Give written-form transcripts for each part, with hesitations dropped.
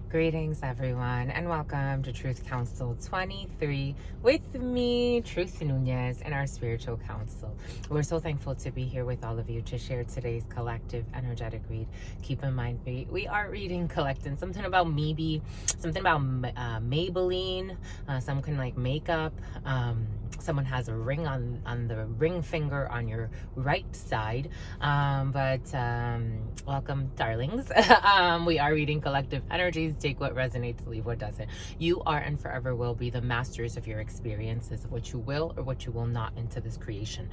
Greetings, everyone, and welcome to Truth Council 23 with me, Truth Nunez, and our spiritual council. We're so thankful to be here with all of you to share today's collective energetic read. Keep in mind, we are reading collecting something about maybe, something about Maybelline, some kind of like makeup. Someone has a ring on the ring finger on your right side. Welcome, darlings. We are reading collective energies. Take what resonates, leave what doesn't. You are and forever will be the masters of your experiences, of what you will or what you will not into this creation.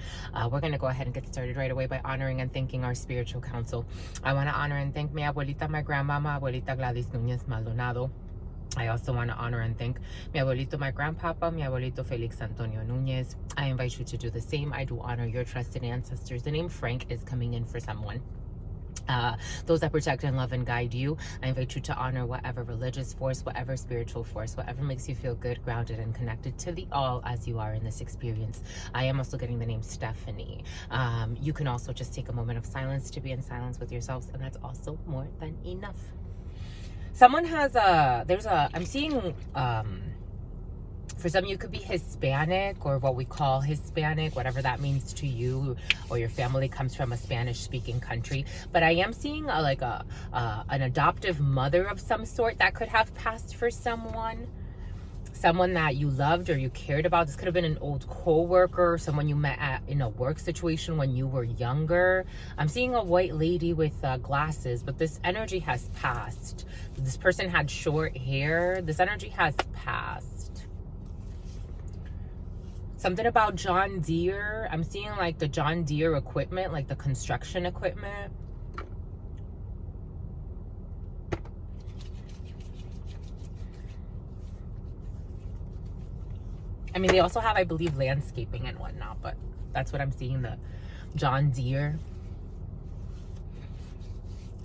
We're going to go ahead and get started right away by honoring and thanking our spiritual council. I want to honor and thank mi abuelita, my grandmama, abuelita Gladys Núñez Maldonado. I also want to honor and thank mi abuelito, my grandpapa, mi abuelito Felix Antonio Núñez. I invite you to do the same. I do honor your trusted ancestors. The name Frank is coming in for someone. Those that protect and love and guide you. I invite you to honor whatever religious force, whatever spiritual force, whatever makes you feel good, grounded, and connected to the all as you are in this experience. I am also getting the name Stephanie. You can also just take a moment of silence to be in silence with yourselves, and that's also more than enough. Someone has I'm seeing, for some of you could be Hispanic or what we call Hispanic, whatever that means to you, or your family comes from a Spanish speaking country. But I am seeing an adoptive mother of some sort that could have passed for someone that you loved or you cared about. This could have been an old co-worker, someone you met in a work situation when you were younger. I'm seeing a white lady with glasses, but this energy has passed. This person had short hair. This energy has passed. Something about John Deere. I'm seeing like the John Deere equipment, like the construction equipment. I mean, they also have, I believe, landscaping and whatnot, but that's what I'm seeing, the John Deere.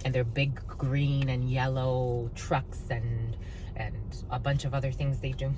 And their big green and yellow trucks and a bunch of other things they do.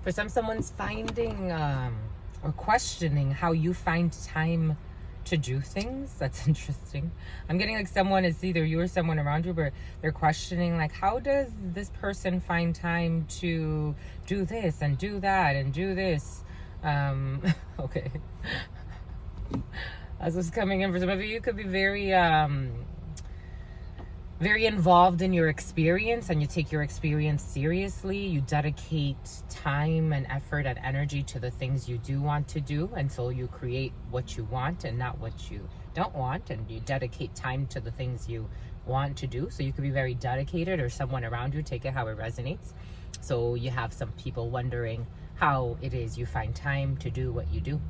For someone's finding or questioning how you find time to do things. That's interesting. I'm getting like someone, it's either you or someone around you, but they're questioning like, how does this person find time to do this and do that and do this? Okay. As was coming in for some of you, could be very involved in your experience, and you take your experience seriously. You dedicate time and effort and energy to the things you do want to do, and so you create what you want and not what you don't want, and you dedicate time to the things you want to do. So you could be very dedicated, or someone around you, take it how it resonates. So you have some people wondering how it is you find time to do what you do.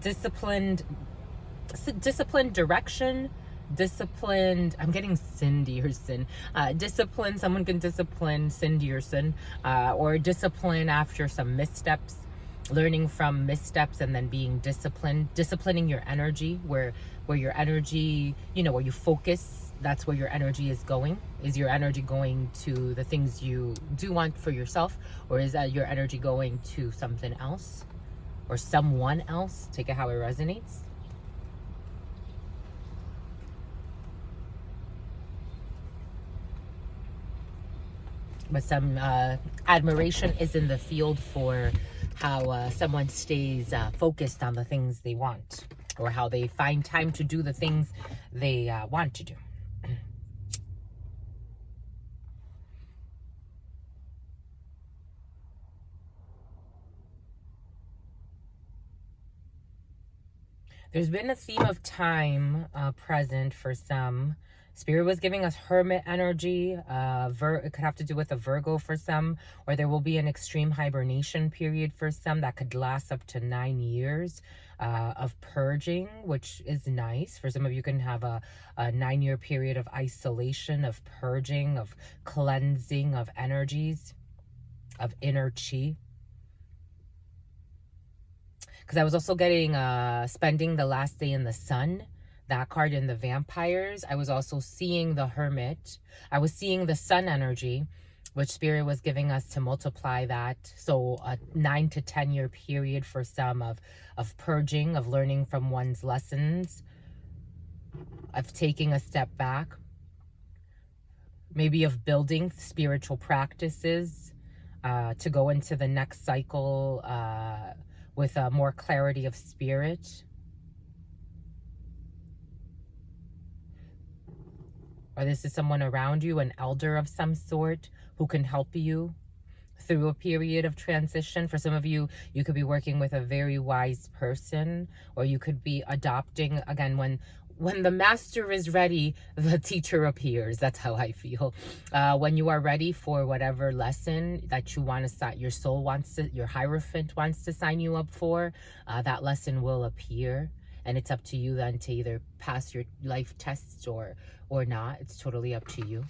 Disciplined direction, disciplined, I'm getting Cindy or Sin. Discipline, someone can discipline Cindy or Sin, or discipline after some missteps, learning from missteps and then being disciplining your energy, where your energy, where you focus, that's where your energy is going. Is your energy going to the things you do want for yourself, or is that your energy going to something else? Or someone else? Take it how it resonates. But some admiration is in the field for how someone stays focused on the things they want, or how they find time to do the things they want to do. There's been a theme of time present for some. Spirit was giving us hermit energy. It could have to do with a Virgo for some, or there will be an extreme hibernation period for some that could last up to 9 years of purging, which is nice. For some of you, can have a 9-year period of isolation, of purging, of cleansing of energies, of inner chi. Because I was also getting spending the last day in the sun, that card in the vampires. I was also seeing the hermit. I was seeing the sun energy, which Spirit was giving us to multiply that. So a 9 to 10 year period for some of purging, of learning from one's lessons, of taking a step back, maybe of building spiritual practices to go into the next cycle with more clarity of spirit. Or this is someone around you, an elder of some sort, who can help you through a period of transition. For some of you, you could be working with a very wise person, or you could be adopting, again, when the master is ready, the teacher appears. That's how I feel. When you are ready for whatever lesson that you want to your soul wants to, your Hierophant wants to sign you up for, that lesson will appear. And it's up to you then to either pass your life tests or not. It's totally up to you.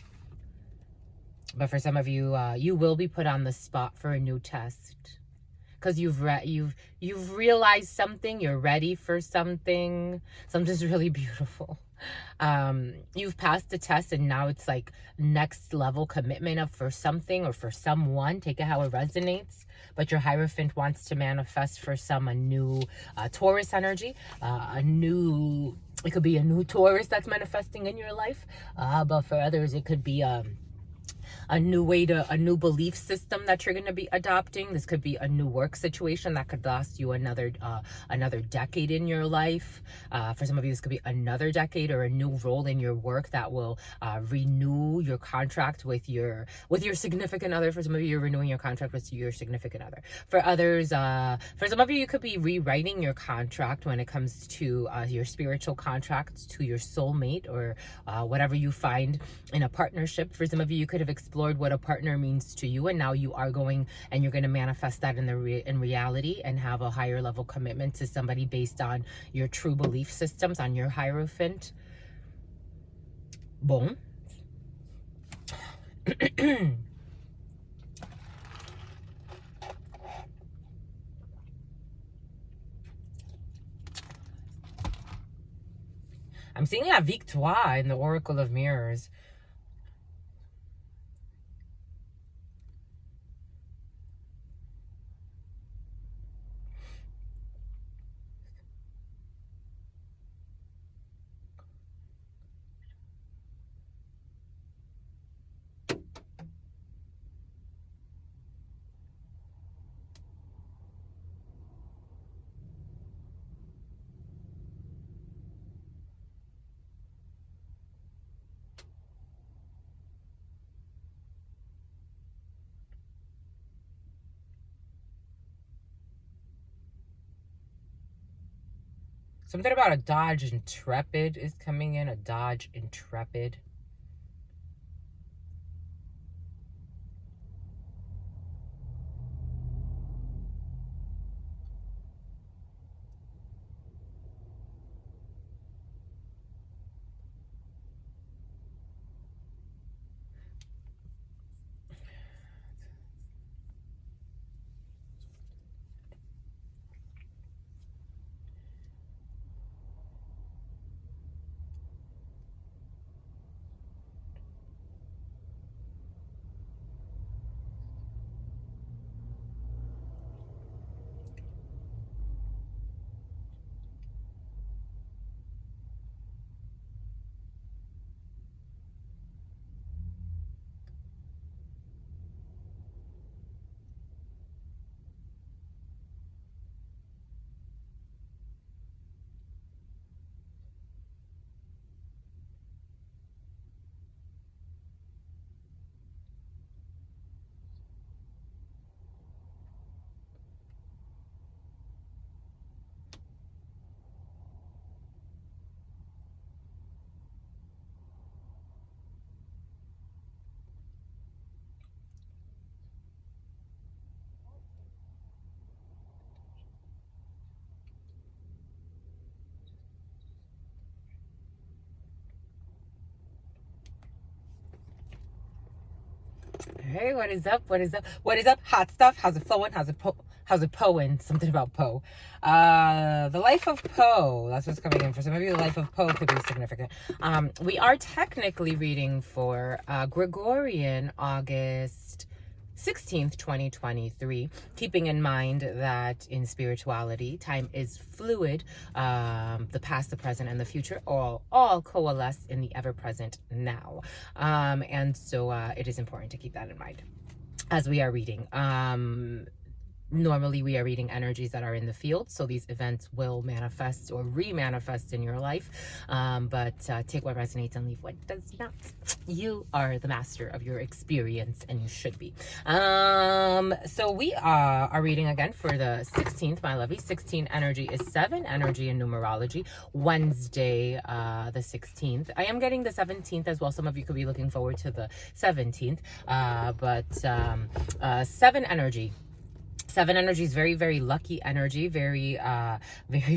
But for some of you, you will be put on the spot for a new test. Because you've realized something, you're ready for something. Something's really beautiful. You've passed the test, and now it's like next level commitment for something or for someone. Take it how it resonates. But your Hierophant wants to manifest for some a new Taurus energy, it could be a new Taurus that's manifesting in your life. But for others, it could be a new belief system that you're going to be adopting. This could be a new work situation that could last you another decade in your life. For some of you, this could be another decade, or a new role in your work that will renew your contract with your significant other. For some of you, you're renewing your contract with your significant other. For others, for some of you, you could be rewriting your contract when it comes to your spiritual contract to your soulmate, or whatever you find in a partnership. For some of you, you could have explored what a partner means to you, and now you are going and you're going to manifest that in reality, and have a higher level commitment to somebody based on your true belief systems, on your Hierophant. Bon. I'm seeing La Victoire in the Oracle of Mirrors. Something about a Dodge Intrepid is coming in. A Dodge Intrepid. Hey, what is up? What is up? What is up? Hot stuff. How's it flowing? How's it poeing? Something about Poe. The life of Poe. That's what's coming in. For some of you, the life of Poe could be significant. We are technically reading for Gregorian August 16th, 2023, keeping in mind that in spirituality, time is fluid. The past, the present, and the future all coalesce in the ever-present now. And so it is important to keep that in mind as we are reading. Normally we are reading energies that are in the field, so these events will manifest or re-manifest in your life, but take what resonates and leave what does not. You are the master of your experience, and you should be. So we are reading again for the 16th, my lovey. 16 energy is 7 energy in numerology. Wednesday, the 16th. I am getting the 17th as well. Some of you could be looking forward to the 17th, but 7 energy. 7 energy is very, very lucky energy, very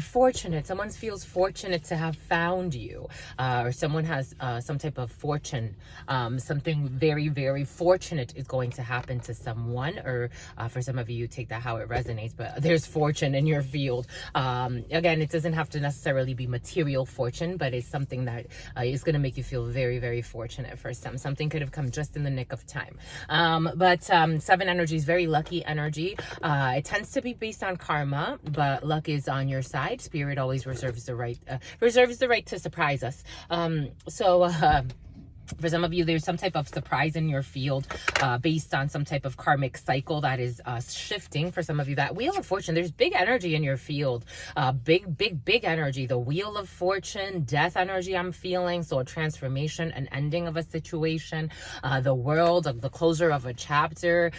fortunate. Someone feels fortunate to have found you, or someone has some type of fortune. Something very, very fortunate is going to happen to someone, or for some of you, take that how it resonates, but there's fortune in your field. Again, it doesn't have to necessarily be material fortune, but it's something that is going to make you feel very, very fortunate for some. Something could have come just in the nick of time. But 7 energy is very lucky energy. It tends to be based on karma, but luck is on your side. Spirit always reserves the right to surprise us. For some of you, there's some type of surprise in your field based on some type of karmic cycle that is shifting. For some of you, that Wheel of Fortune, there's big energy in your field. Big energy. The Wheel of Fortune, death energy I'm feeling. So a transformation, an ending of a situation, the world, the closure of a chapter.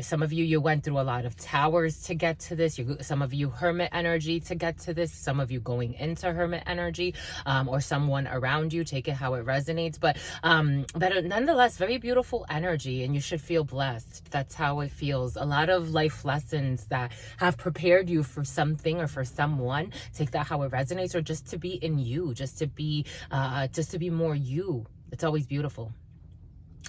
Some of you went through a lot of towers to get to this. Some of you hermit energy to get to this. Some of you going into hermit energy, or someone around you. Take it how it resonates. But nonetheless, very beautiful energy, and you should feel blessed. That's how it feels. A lot of life lessons that have prepared you for something or for someone. Take that how it resonates, or just to be in you, just to be more you. It's always beautiful.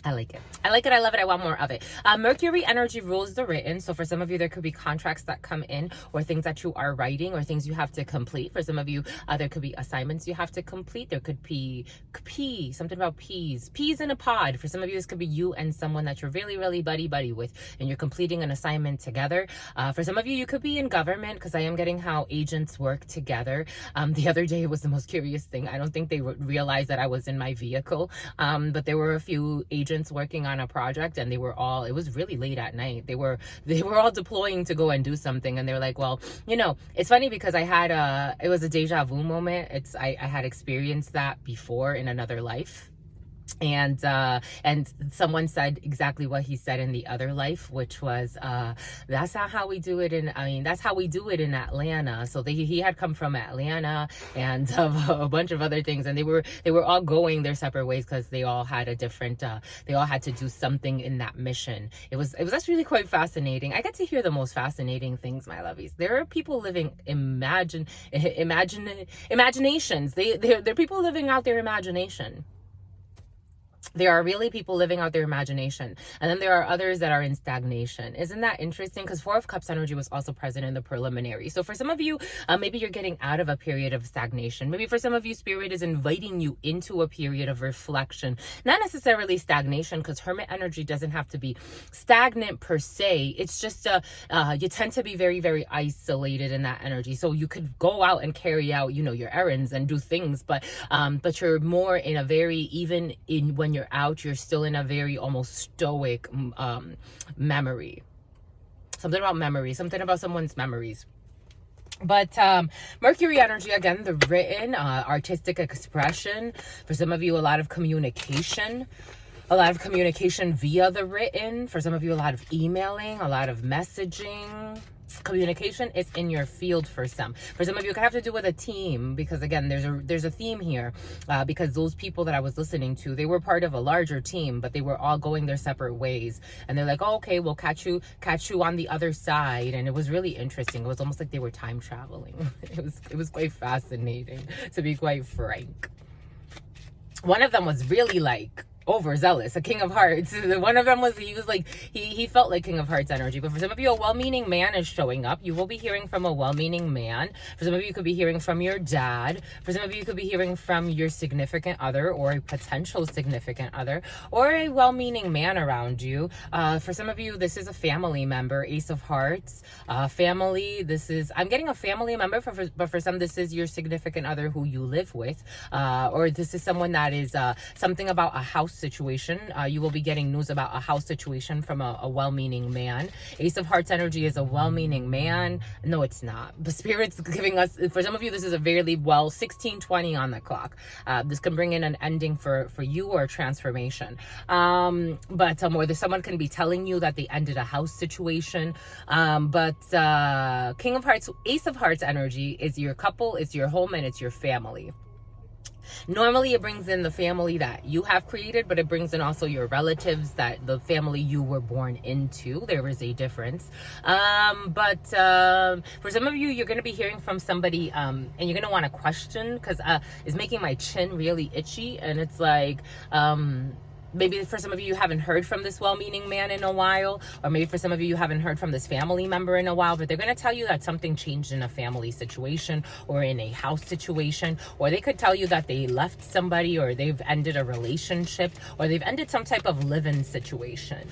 I like it. I like it. I love it. I want more of it. Mercury energy rules the written. So for some of you, there could be contracts that come in, or things that you are writing, or things you have to complete. For some of you, there could be assignments you have to complete. There could be something about peas in a pod. For some of you, this could be you and someone that you're really, really buddy with, and you're completing an assignment together. For some of you, you could be in government, because I am getting how agents work together. The other day, it was the most curious thing. I don't think they realized that I was in my vehicle, but there were a few agents working on a project, and it was really late at night. They were all deploying to go and do something, and they were like, well, it's funny because it was a deja vu moment. I had experienced that before in another life. And someone said exactly what he said in the other life, which was that's not how we do it that's how we do it in Atlanta. So he had come from Atlanta, and a bunch of other things, and they were all going their separate ways, because they all had a different they all had to do something in that mission. It was actually really quite fascinating. I get to hear the most fascinating things, my lovies. There are people living imaginations. They're people living out their imagination. There are really people living out their imagination. And then there are others that are in stagnation. Isn't that interesting? Because 4 of Cups energy was also present in the preliminary. So for some of you, maybe you're getting out of a period of stagnation. Maybe for some of you, Spirit is inviting you into a period of reflection. Not necessarily stagnation, because Hermit energy doesn't have to be stagnant per se. It's just you tend to be very, very isolated in that energy. So you could go out and carry out, your errands and do things, but you're more in a very, even in when you're out, you're still in a very almost stoic memory. Something about memory, something about someone's memories. But Mercury energy, again, the written, artistic expression. For some of you, a lot of communication. A lot of communication via the written. For some of you, a lot of emailing, a lot of messaging. Communication is in your field for some. For some of you, it could have to do with a team, because again, there's a theme here, because those people that I was listening to, they were part of a larger team, but they were all going their separate ways, and they're like, oh, okay, we'll catch you on the other side. And it was really interesting. It was almost like they were time traveling. It was quite fascinating, to be quite frank. One of them was really like overzealous, a King of Hearts. One of them was, he was like, he felt like King of Hearts energy. But for some of you, a well-meaning man is showing up. You will be hearing from a well-meaning man. For some of you, you could be hearing from your dad. For some of you, you could be hearing from your significant other, or a potential significant other, or a well-meaning man around you. For some of you, this is a family member, Ace of Hearts. Family, this is, I'm getting a family member, but for some, this is your significant other who you live with. Or this is someone that is something about a house situation. You will be getting news about a house situation from a well-meaning man. Ace of Hearts energy is a well-meaning man. No, it's not. The Spirit's giving us, for some of you, this is a very well 16:20 on the clock. This can bring in an ending for you, or a transformation. Or someone can be telling you that they ended a house situation. King of Hearts, Ace of Hearts energy is your couple, it's your home, and it's your family. Normally it brings in the family that you have created, but it brings in also your relatives, that the family you were born into. There is a difference. For some of you, you're going to be hearing from somebody, and you're going to want to question, because it's making my chin really itchy. And it's like, maybe for some of you, you haven't heard from this well-meaning man in a while, or maybe for some of you, you haven't heard from this family member in a while, but they're going to tell you that something changed in a family situation, or in a house situation, or they could tell you that they left somebody, or they've ended a relationship, or they've ended some type of live-in situation.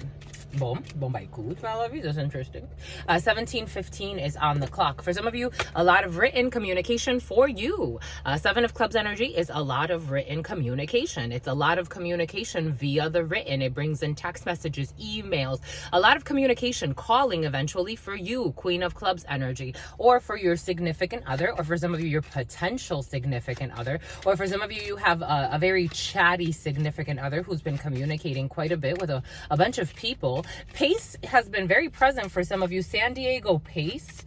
Boom by good, my love. That's interesting. 17:15 is on the clock. For some of you, a lot of written communication for you. 7 of Clubs energy is a lot of written communication. It's a lot of communication via the written. It brings in text messages, emails, a lot of communication, calling eventually for you, Queen of Clubs energy, or for your significant other, or for some of you, your potential significant other, or for some of you, you have a very chatty significant other who's been communicating quite a bit with a bunch of people. Pace has been very present for some of you. San Diego pace.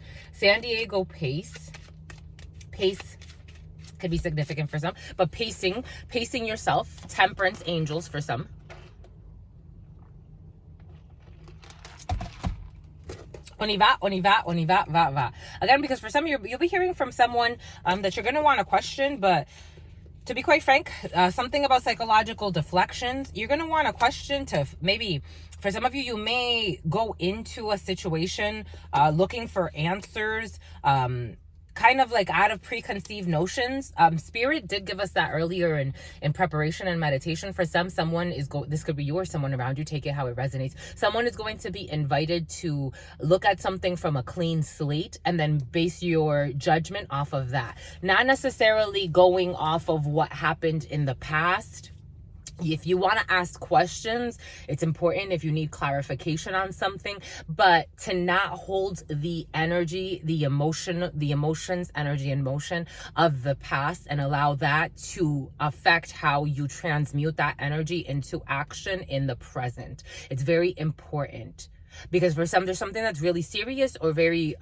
Pace could be significant for some, but pacing yourself. Temperance angels for some. On y va. Again, because for some of you, you'll be hearing from someone that you're going to want to question, but to be quite frank, something about psychological deflections, you're going to want to question to maybe, for some of you, you may go into a situation looking for answers, kind of like out of preconceived notions. Spirit did give us that earlier in preparation and meditation. For someone is this could be you or someone around you, take it how it resonates. Someone is going to be invited to look at something from a clean slate and then base your judgment off of that. Not necessarily going off of what happened in the past. If you want to ask questions, it's important if you need clarification on something, but to not hold the energy, the emotions, energy and motion of the past, and allow that to affect how you transmute that energy into action in the present. It's very important. Because for some, there's something that's really serious, or very,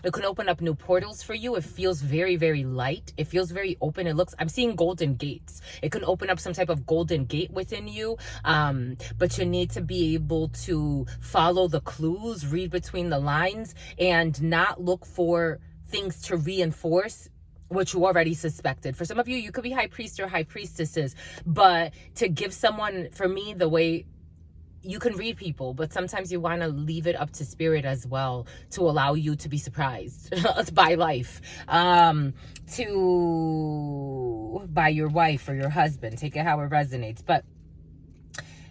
it can open up new portals for you. It feels very, very light. It feels very open. I'm seeing golden gates. It can open up some type of golden gate within you. But you need to be able to follow the clues, read between the lines, and not look for things to reinforce what you already suspected. For some of you, you could be high priest or high priestesses, but to give someone, for me, the way you can read people, but sometimes you want to leave it up to spirit as well to allow you to be surprised by life, by your wife or your husband. Take it how it resonates. But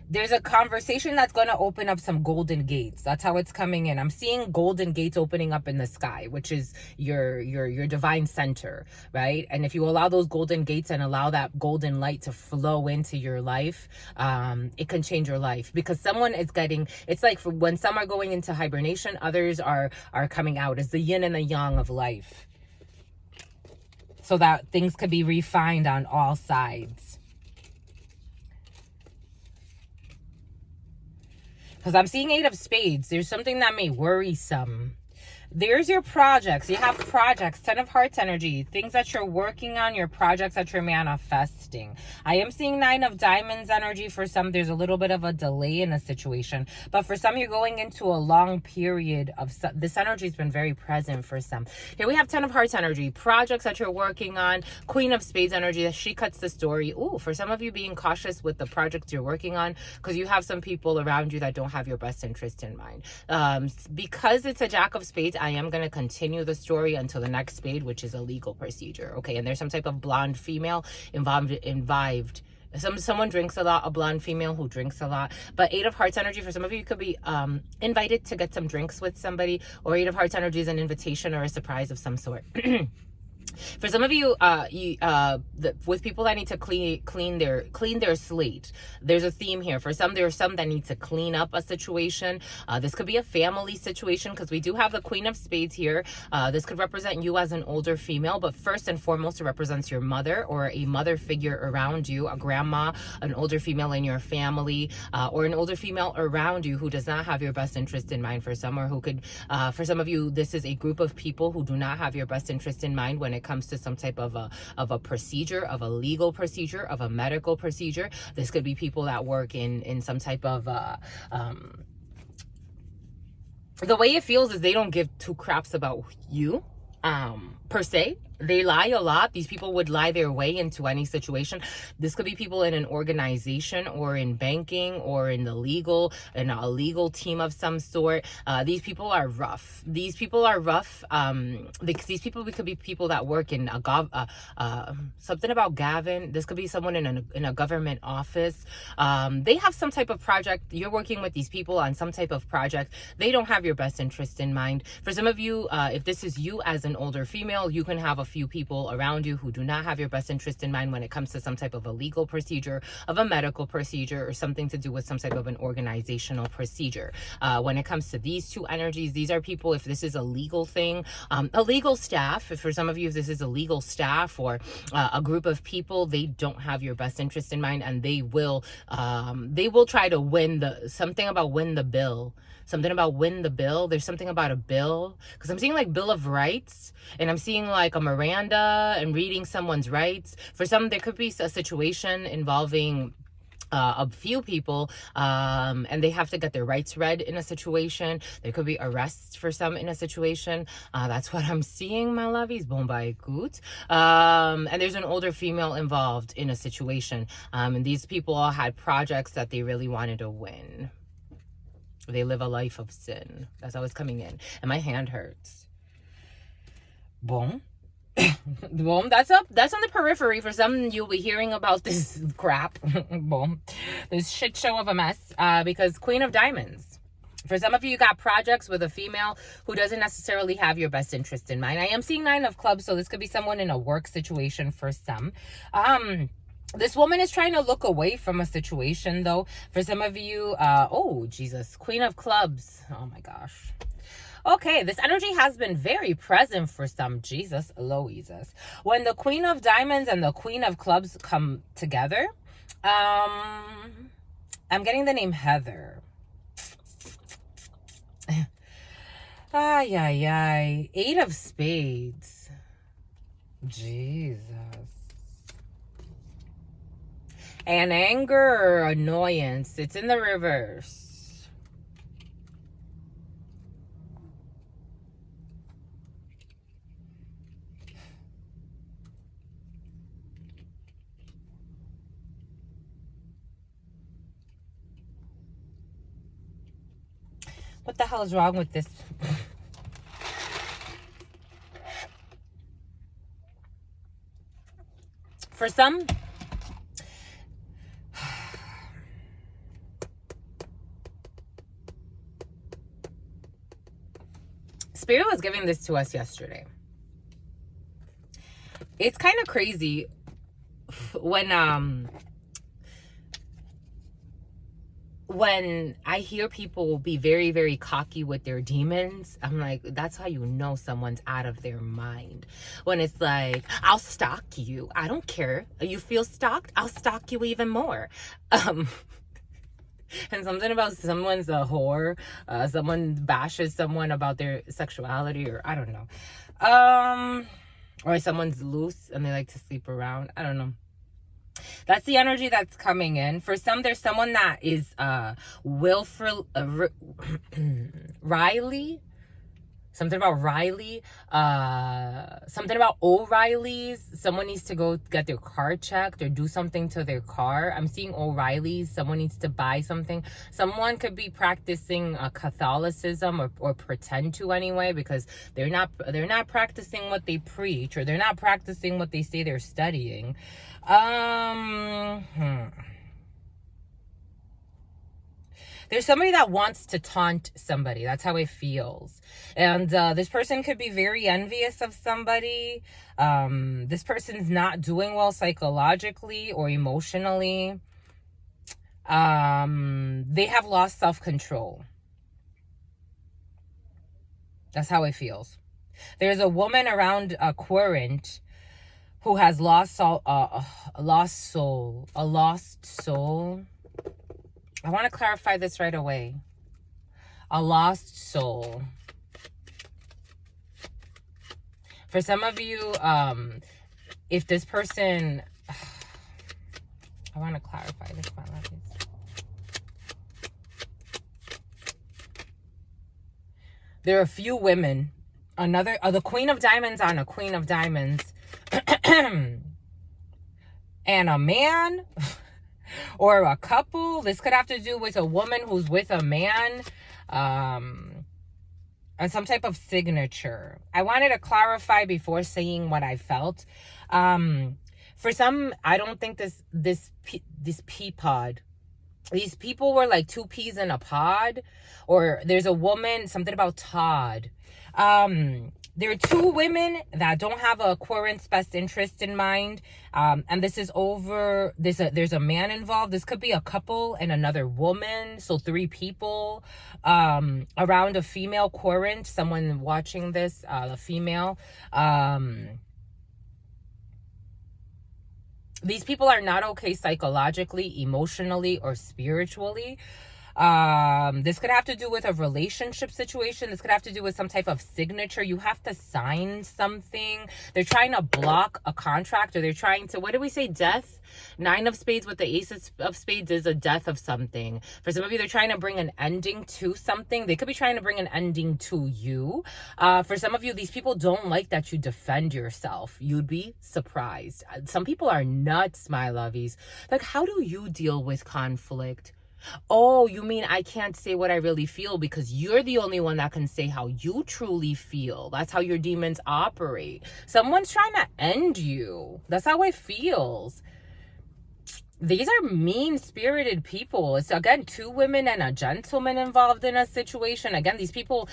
there's a conversation that's going to open up some golden gates. That's how it's coming in. I'm seeing golden gates opening up in the sky, which is your divine center, right? And if you allow those golden gates and allow that golden light to flow into your life, it can change your life. Because someone is getting, it's like when some are going into hibernation, others are coming out. It's the yin and the yang of life, so that things could be refined on all sides. Because I'm seeing 8 of Spades. There's something that may worry some. There's your projects. You have projects, 10 of hearts energy, things that you're working on, your projects that you're manifesting. I am seeing 9 of diamonds energy. For some, there's a little bit of a delay in a situation, but for some, you're going into a long period of this energy has been very present for some. Here we have 10 of hearts energy, projects that you're working on, Queen of Spades energy. She cuts the story. Ooh, for some of you, being cautious with the projects you're working on, because you have some people around you that don't have your best interest in mind. Because it's a Jack of Spades, I am going to continue the story until the next spade, which is a legal procedure. Okay, and there's some type of blonde female involved. Someone drinks a lot, a blonde female who drinks a lot. But 8 of hearts energy, for some of you, could be invited to get some drinks with somebody, or 8 of hearts energy is an invitation or a surprise of some sort. For some of you, with people that need to clean their slate, there's a theme here. For some, there are some that need to clean up a situation. This could be a family situation, because we do have the Queen of Spades here. This could represent you as an older female, but first and foremost, it represents your mother or a mother figure around you, a grandma, an older female in your family, or an older female around you who does not have your best interest in mind. For some, or who could, for some of you, this is a group of people who do not have your best interest in mind when it comes to some type of a procedure, of a legal procedure, of a medical procedure. This could be people that work in some type of the way it feels is they don't give two craps about you per se. They lie a lot. These people would lie their way into any situation. This could be people in an organization or in banking or in a legal team of some sort. These people are rough. These people are rough. These people could be people that work in something about Gavin. This could be someone in a government office. They have some type of project. You're working with these people on some type of project. They don't have your best interest in mind. For some of you, if this is you as an older female, you can have a few people around you who do not have your best interest in mind when it comes to some type of a legal procedure, of a medical procedure, or something to do with some type of an organizational procedure. When it comes to these two energies, these are people, if this is a legal thing, a legal staff, if for some of you, if this is a legal staff or a group of people, they don't have your best interest in mind, and they will try to win the bill. Something about win the bill. There's something about a bill, because I'm seeing like Bill of Rights, and I'm seeing like a Miranda and reading someone's rights. For some, there could be a situation involving a few people, and they have to get their rights read in a situation. There could be arrests for some in a situation. That's what I'm seeing, my lovies. Bon bah écoute. And there's an older female involved in a situation. And these people all had projects that they really wanted to win. They live a life of sin. That's how it's coming in. And my hand hurts. Boom. Boom. That's on the periphery. For some, you'll be hearing about this crap. Boom. This shit show of a mess. Because Queen of Diamonds. For some of you, you got projects with a female who doesn't necessarily have your best interest in mind. I am seeing 9 of Clubs, so this could be someone in a work situation for some. This woman is trying to look away from a situation, though. For some of you, oh, Jesus, Queen of Clubs. Oh, my gosh. Okay, this energy has been very present for some. Jesus, Louises. When the Queen of Diamonds and the Queen of Clubs come together, I'm getting the name Heather. Ay, ay, ay. 8 of Spades. Jesus. And anger or annoyance. It's in the reverse. What the hell is wrong with this? For some, Spirit was giving this to us yesterday. It's kind of crazy when I hear people be very, very cocky with their demons. I'm like, that's how you know someone's out of their mind. When it's like, I'll stalk you. I don't care. You feel stalked? I'll stalk you even more. And something about someone's a whore. Someone bashes someone about their sexuality, or I don't know. Or someone's loose and they like to sleep around. I don't know. That's the energy that's coming in. For some, there's someone that is willful, Riley. Something about Riley. Something about O'Reilly's. Someone needs to go get their car checked or do something to their car. I'm seeing O'Reilly's. Someone needs to buy something. Someone could be practicing Catholicism or pretend to anyway, because they're not practicing what they preach, or they're not practicing what they say they're studying. There's somebody that wants to taunt somebody. That's how it feels. And this person could be very envious of somebody. This person's not doing well psychologically or emotionally. They have lost self-control. That's how it feels. There's a woman around Corinth who has lost soul. I want to clarify this right away. A lost soul. For some of you, if this person... I want to clarify this, my lovies. There are a few women. The Queen of Diamonds on a Queen of Diamonds. And a man... or a couple. This could have to do with a woman who's with a man, and some type of signature. I wanted to clarify before saying what I felt. For some, I don't think this pea pod. These people were like two peas in a pod. Or there's a woman, something about Todd. There are two women that don't have a Corinth's best interest in mind. And this is over. There's a man involved. This could be a couple and another woman. So 3 people around a female Corinth. Someone watching this, a female. These people are not okay psychologically, emotionally, or spiritually. This could have to do with a relationship situation. This could have to do with some type of signature. You have to sign something. They're trying to block a contract, or they're trying to, what did we say? Death? 9 of spades with the ace of spades is a death of something. For some of you, they're trying to bring an ending to something. They could be trying to bring an ending to you. For some of you, these people don't like that you defend yourself. You'd be surprised. Some people are nuts, my lovies. Like, how do you deal with conflict? Oh, you mean I can't say what I really feel because you're the only one that can say how you truly feel. That's how your demons operate. Someone's trying to end you. That's how it feels. These are mean-spirited people. It's, again, 2 women and a gentleman involved in a situation. Again, these people,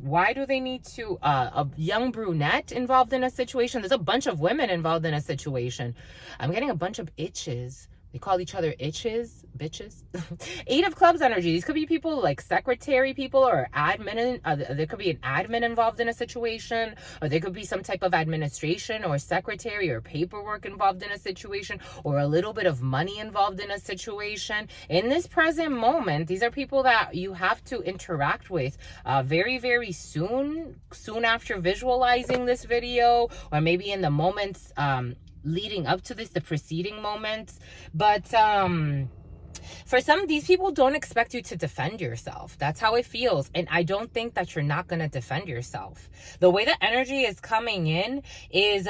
why do they need to, a young brunette involved in a situation? There's a bunch of women involved in a situation. I'm getting a bunch of itches. They call each other itches, bitches. 8 of Clubs energy. These could be people like secretary people or admin. There could be an admin involved in a situation, or there could be some type of administration or secretary or paperwork involved in a situation, or a little bit of money involved in a situation. In this present moment, these are people that you have to interact with very, very soon after visualizing this video, or maybe in the moments leading up to this, the preceding moments. But for some of these people, don't expect you to defend yourself. That's how it feels. And I don't think that you're not going to defend yourself. The way the energy is coming in is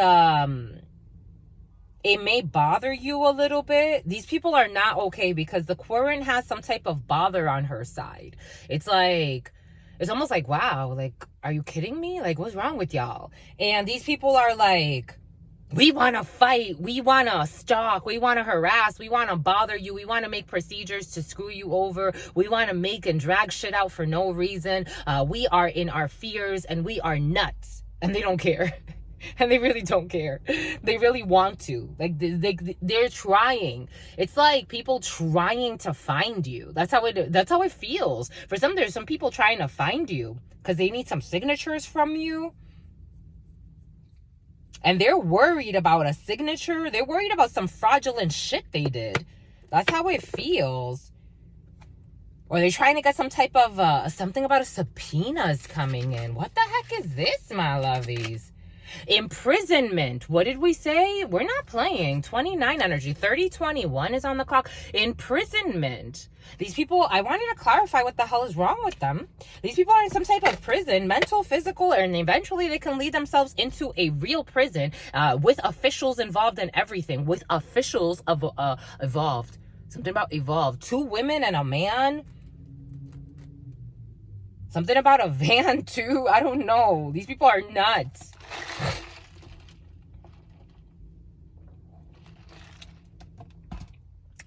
it may bother you a little bit. These people are not okay because the Quirijn has some type of bother on her side. It's like, it's almost like, wow, like, are you kidding me? Like, what's wrong with y'all? And these people are like, we want to fight, we want to stalk, we want to harass, we want to bother you, we want to make procedures to screw you over, we want to make and drag shit out for no reason. We are in our fears and we are nuts. And they don't care. And they really don't care. They really want to. Like, they're trying. It's like people trying to find you. That's how it feels. For some, there's some people trying to find you because they need some signatures from you. And they're worried about a signature. They're worried about some fraudulent shit they did. That's how it feels. Or they're trying to get some type of, something about a subpoena is coming in. What the heck is this, my lovies? Imprisonment. What did we say? We're not playing. 29 energy. 3021 is on the clock. Imprisonment. These people, I wanted to clarify what the hell is wrong with them. These people are in some type of prison, mental, physical, and eventually they can lead themselves into a real prison with officials involved in everything. With officials of involved. Something about evolved. 2 women and a man. Something about a van too. I don't know. These people are nuts.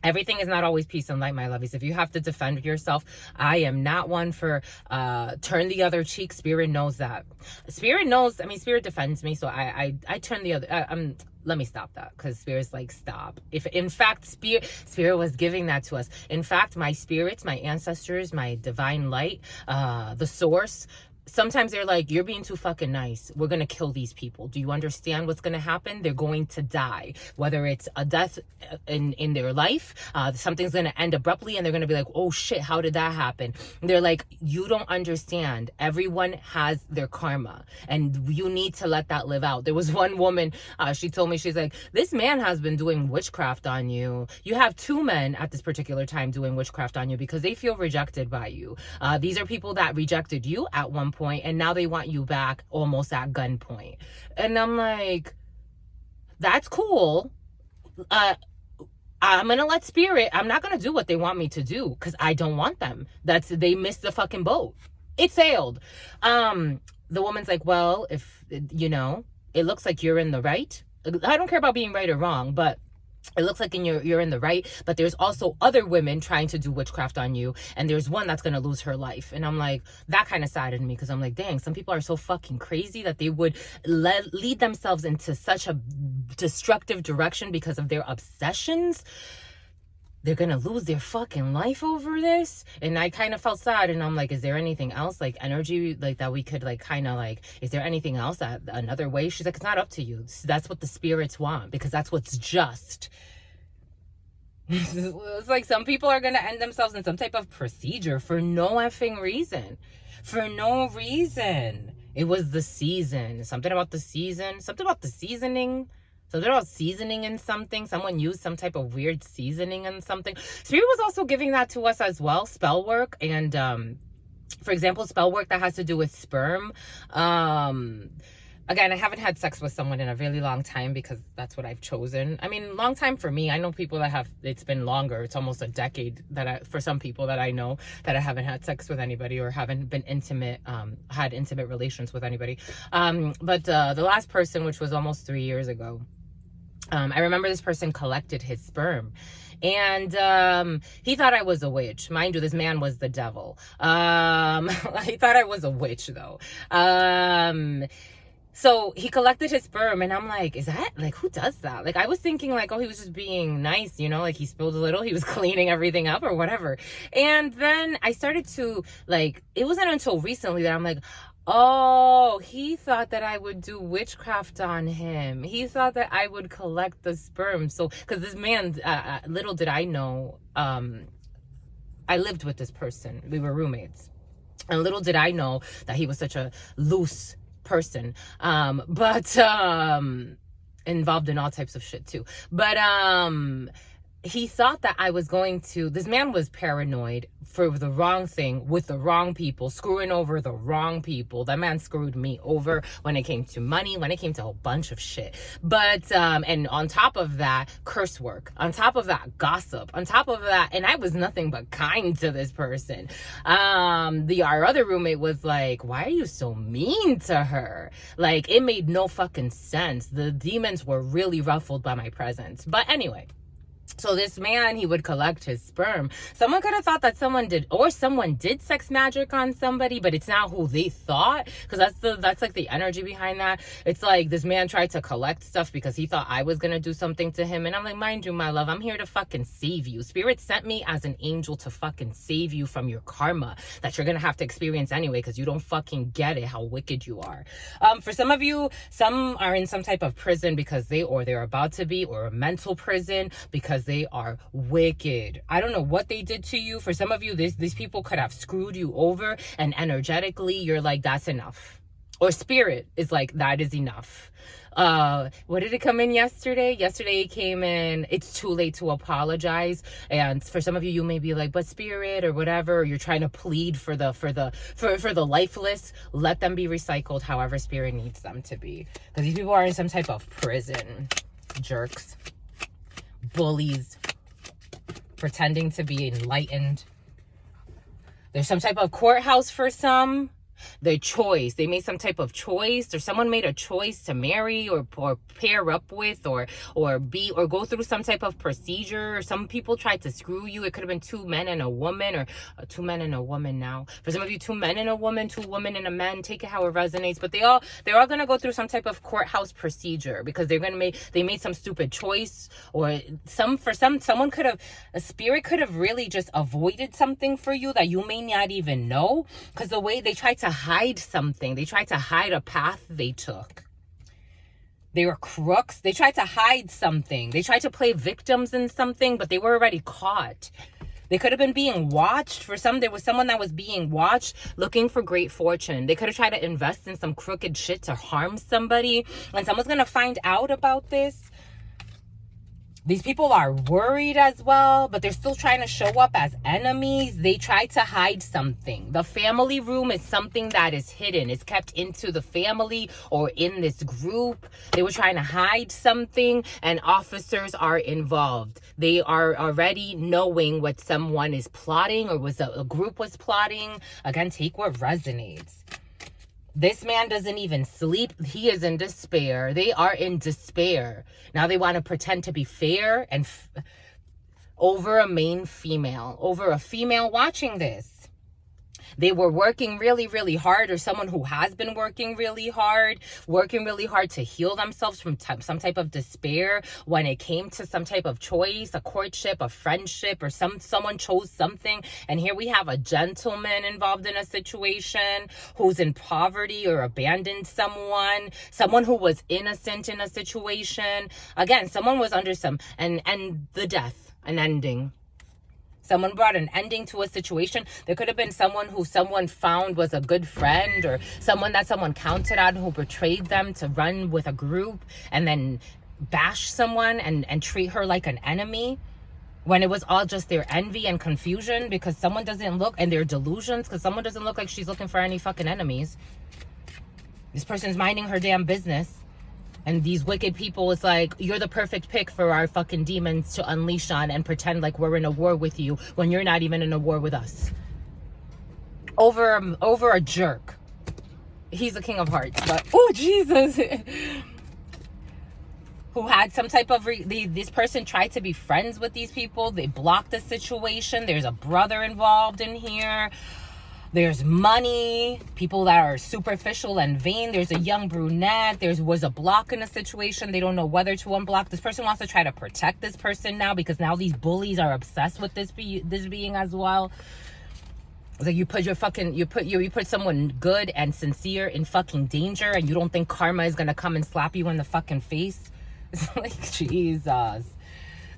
Everything is not always peace and light, my lovies. If you have to defend yourself, I am not one for turn the other cheek. Spirit knows that. Spirit knows, I mean, Spirit defends me, so I turn the other, let me stop that, because Spirit's like, stop. If in fact Spirit was giving that to us, in fact, my spirits, my ancestors, my divine light, the source, sometimes they're like, you're being too fucking nice. We're going to kill these people. Do you understand what's going to happen? They're going to die. Whether it's a death in their life, something's going to end abruptly and they're going to be like, oh shit, how did that happen? And they're like, you don't understand. Everyone has their karma and you need to let that live out. There was one woman, she told me, she's like, this man has been doing witchcraft on you. You have 2 men at this particular time doing witchcraft on you because they feel rejected by you. These are people that rejected you at one point and now they want you back almost at gunpoint. And I'm like, that's cool. I'm gonna let Spirit, I'm not gonna do what they want me to do because I don't want them. They missed the fucking boat. It sailed. The woman's like, well, if you know, it looks like you're in the right. I don't care about being right or wrong, but it looks like you're in the right, but there's also other women trying to do witchcraft on you, and there's one that's going to lose her life. And I'm like, that kind of saddened me because I'm like, dang, some people are so fucking crazy that they would lead themselves into such a destructive direction because of their obsessions. They're going to lose their fucking life over this. And I kind of felt sad. And I'm like, is there anything else, like energy, like that we could like kind of like, is there anything else, that another way? She's like, it's not up to you. That's what the spirits want because that's what's just. It's like some people are going to end themselves in some type of procedure for no effing reason. For no reason. It was the season. Something about the season. Something about the seasoning. Something about seasoning in something. Someone used some type of weird seasoning in something. Spirit was also giving that to us as well. Spell work. And, for example, spell work that has to do with sperm. Again, I haven't had sex with someone in a really long time because that's what I've chosen. I mean, long time for me. I know people that have, it's been longer. It's almost a decade for some people that I know that I haven't had sex with anybody or haven't been intimate, had intimate relations with anybody. But the last person, which was almost 3 years ago, I remember this person collected his sperm. And he thought I was a witch. Mind you, this man was the devil. He thought I was a witch, though. So he collected his sperm, and I'm like, is that, like, who does that? Like, I was thinking, like, oh, he was just being nice, you know, like, he spilled a little, he was cleaning everything up or whatever. And then I started to, like, it wasn't until recently that I'm like, oh, he thought that I would do witchcraft on him. He thought that I would collect the sperm. So, because this man, little did I know, I lived with this person. We were roommates. And little did I know that he was such a loose person, but involved in all types of shit too. But he thought that I was going to, this man was paranoid for the wrong thing with the wrong people, screwing over the wrong people. That man screwed me over when it came to money, when it came to a bunch of shit. But, and on top of that, curse work, on top of that, gossip, on top of that, and I was nothing but kind to this person. Our other roommate was like, why are you so mean to her? Like, it made no fucking sense. The demons were really ruffled by my presence. But anyway, so this man, he would collect his sperm. Someone could have thought that someone did sex magic on somebody, but it's not who they thought, because that's like the energy behind that. It's like this man tried to collect stuff because he thought I was gonna do something to him, and I'm like, mind you, my love, I'm here to fucking save you. Spirit sent me as an angel to fucking save you from your karma that you're gonna have to experience anyway, because you don't fucking get it how wicked you are. For some of you, some are in some type of prison because they're about to be, or a mental prison because because they are wicked. I don't know what they did to you. For some of you, these people could have screwed you over, and energetically you're like, that's enough. Or spirit is like, that is enough. What did it come in yesterday? Yesterday it came in, it's too late to apologize. And for some of you, you may be like, but spirit or whatever, or you're trying to plead for the lifeless. Let them be recycled however spirit needs them to be. Because these people are in some type of prison. Jerks. Bullies. Pretending to be enlightened. There's some type of courthouse for some. Their choice, they made some type of choice, or someone made a choice to marry or pair up with or go through some type of procedure. Or some people tried to screw you. It could have been two men and a woman, or two men and a woman now. For some of you, two men and a woman, two women and a man. Take it how it resonates. But they're all gonna go through some type of courthouse procedure because they made some stupid choice, or someone could have, a spirit could have really just avoided something for you that you may not even know, because the way they tried to hide something, they tried to hide a path they took. They were crooks. They tried to hide something. They tried to play victims in something, but they were already caught. They could have been being watched. For some, there was someone that was being watched looking for great fortune. They could have tried to invest in some crooked shit to harm somebody, and someone's gonna find out about this. These people are worried as well, but they're still trying to show up as enemies. They try to hide something. The family room is something that is hidden. It's kept into the family or in this group. They were trying to hide something, and officers are involved. They are already knowing what someone is plotting, or a group was plotting. Again, take what resonates. This man doesn't even sleep. He is in despair. They are in despair. Now they want to pretend to be fair and over a main female, over a female watching this. They were working really, really hard, or someone who has been working really hard to heal themselves from some type of despair when it came to some type of choice, a courtship, a friendship, or someone chose something. And here we have a gentleman involved in a situation who's in poverty or abandoned someone who was innocent in a situation. Again, someone was under and the death, an ending. Someone brought an ending to a situation. There could have been someone who someone found was a good friend, or someone that someone counted on who betrayed them to run with a group and then bash someone and treat her like an enemy, when it was all just their envy and confusion because someone doesn't look, and their delusions, because someone doesn't look like she's looking for any fucking enemies. This person's minding her damn business. And these wicked people, it's like, you're the perfect pick for our fucking demons to unleash on and pretend like we're in a war with you when you're not even in a war with us. Over a jerk. He's the king of hearts, but oh Jesus. Who had some type of, this person tried to be friends with these people. They blocked the situation. There's a brother involved in here. There's money, people that are superficial and vain. There's a young brunette. Was a block in a situation. They don't know whether to unblock. This person wants to try to protect this person now, because now these bullies are obsessed with this being as well. It's like you put someone good and sincere in fucking danger, and you don't think karma is gonna come and slap you in the fucking face. It's like, Jesus.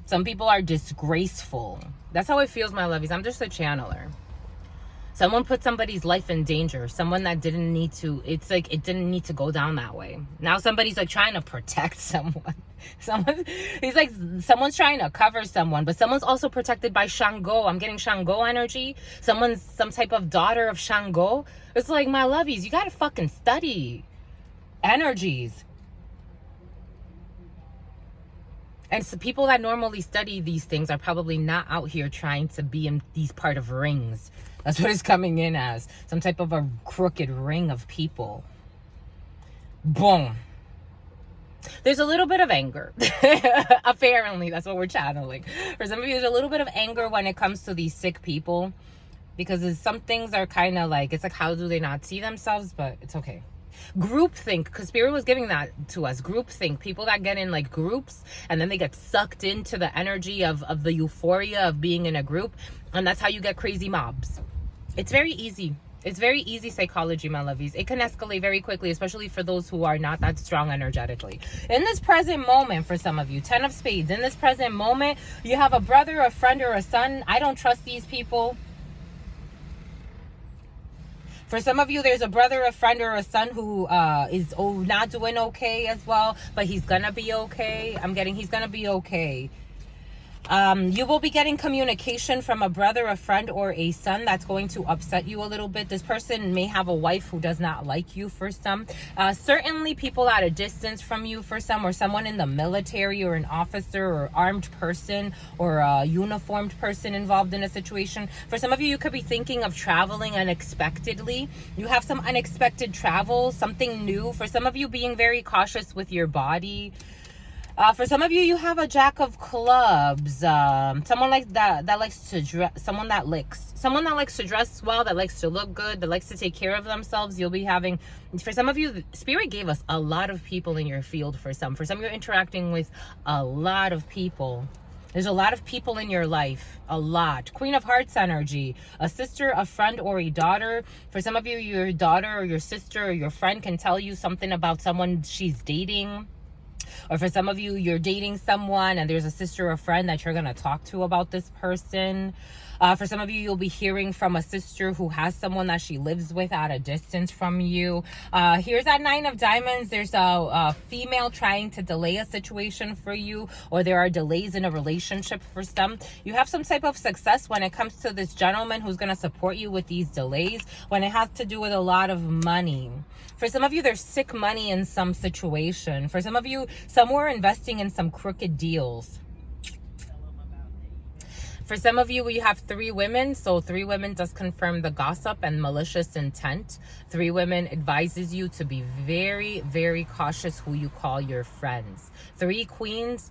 Some people are disgraceful. That's how it feels, my lovies. I'm just a channeler. Someone put somebody's life in danger. Someone that didn't need to. It's like it didn't need to go down that way. Now somebody's like trying to protect someone. Someone's trying to cover someone, but someone's also protected by Shango. I'm getting Shango energy. Someone's some type of daughter of Shango. It's like, my lovies, you gotta fucking study energies. And so people that normally study these things are probably not out here trying to be in these part of rings. That's what it's coming in as. Some type of a crooked ring of people. Boom. There's a little bit of anger. Apparently, that's what we're channeling. For some of you, there's a little bit of anger when it comes to these sick people. Because some things are kind of like, it's like, how do they not see themselves? But it's okay. Groupthink, because Spirit was giving that to us. Groupthink, people that get in like groups and then they get sucked into the energy of the euphoria of being in a group, and that's how you get crazy mobs. It's very easy. It's very easy psychology, my lovies. It can escalate very quickly, especially for those who are not that strong energetically. In this present moment, for some of you, 10 of spades, in this present moment, you have a brother, a friend, or a son. I don't trust these people. For some of you, there's a brother, a friend, or a son who is not doing okay as well, but he's gonna be okay. I'm getting he's gonna be okay. You will be getting communication from a brother, a friend, or a son that's going to upset you a little bit. This person may have a wife who does not like you for some. Certainly people at a distance from you for some, or someone in the military, or an officer, or armed person, or a uniformed person involved in a situation. For some of you, you could be thinking of traveling unexpectedly. You have some unexpected travel, something new. For some of you, being very cautious with your body. For some of you, you have a Jack of Clubs. Someone like that likes to dress. Someone that likes to dress well, that likes to look good, that likes to take care of themselves. You'll be having, for some of you, Spirit gave us a lot of people in your field. For some, you're interacting with a lot of people. There's a lot of people in your life, a lot. Queen of Hearts energy, a sister, a friend, or a daughter. For some of you, your daughter or your sister or your friend can tell you something about someone she's dating. Or for some of you, you're dating someone and there's a sister or friend that you're going to talk to about this person. For some of you, you'll be hearing from a sister who has someone that she lives with at a distance from you. Here's that 9 of Diamonds. There's a female trying to delay a situation for you, or there are delays in a relationship for some. You have some type of success when it comes to this gentleman who's going to support you with these delays when it has to do with a lot of money. For some of you, there's sick money in some situation. For some of you, some were investing in some crooked deals. For some of you, we have 3 women. So 3 women does confirm the gossip and malicious intent. 3 women advises you to be very, very cautious who you call your friends. 3 queens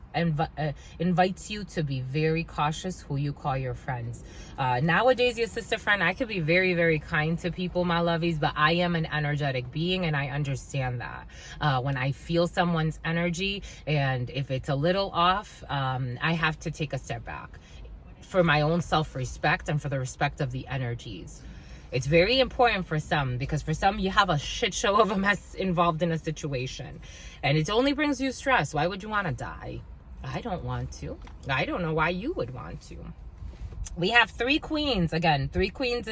invites you to be very cautious who you call your friends. Nowadays, your sister friend, I could be very, very kind to people, my lovies, but I am an energetic being and I understand that. When I feel someone's energy and if it's a little off, I have to take a step back. For my own self-respect and for the respect of the energies. It's very important for some, because for some you have a shit show of a mess involved in a situation and it only brings you stress. Why would you want to die? I don't want to. I don't know why you would want to. We have 3 queens. Again, 3 queens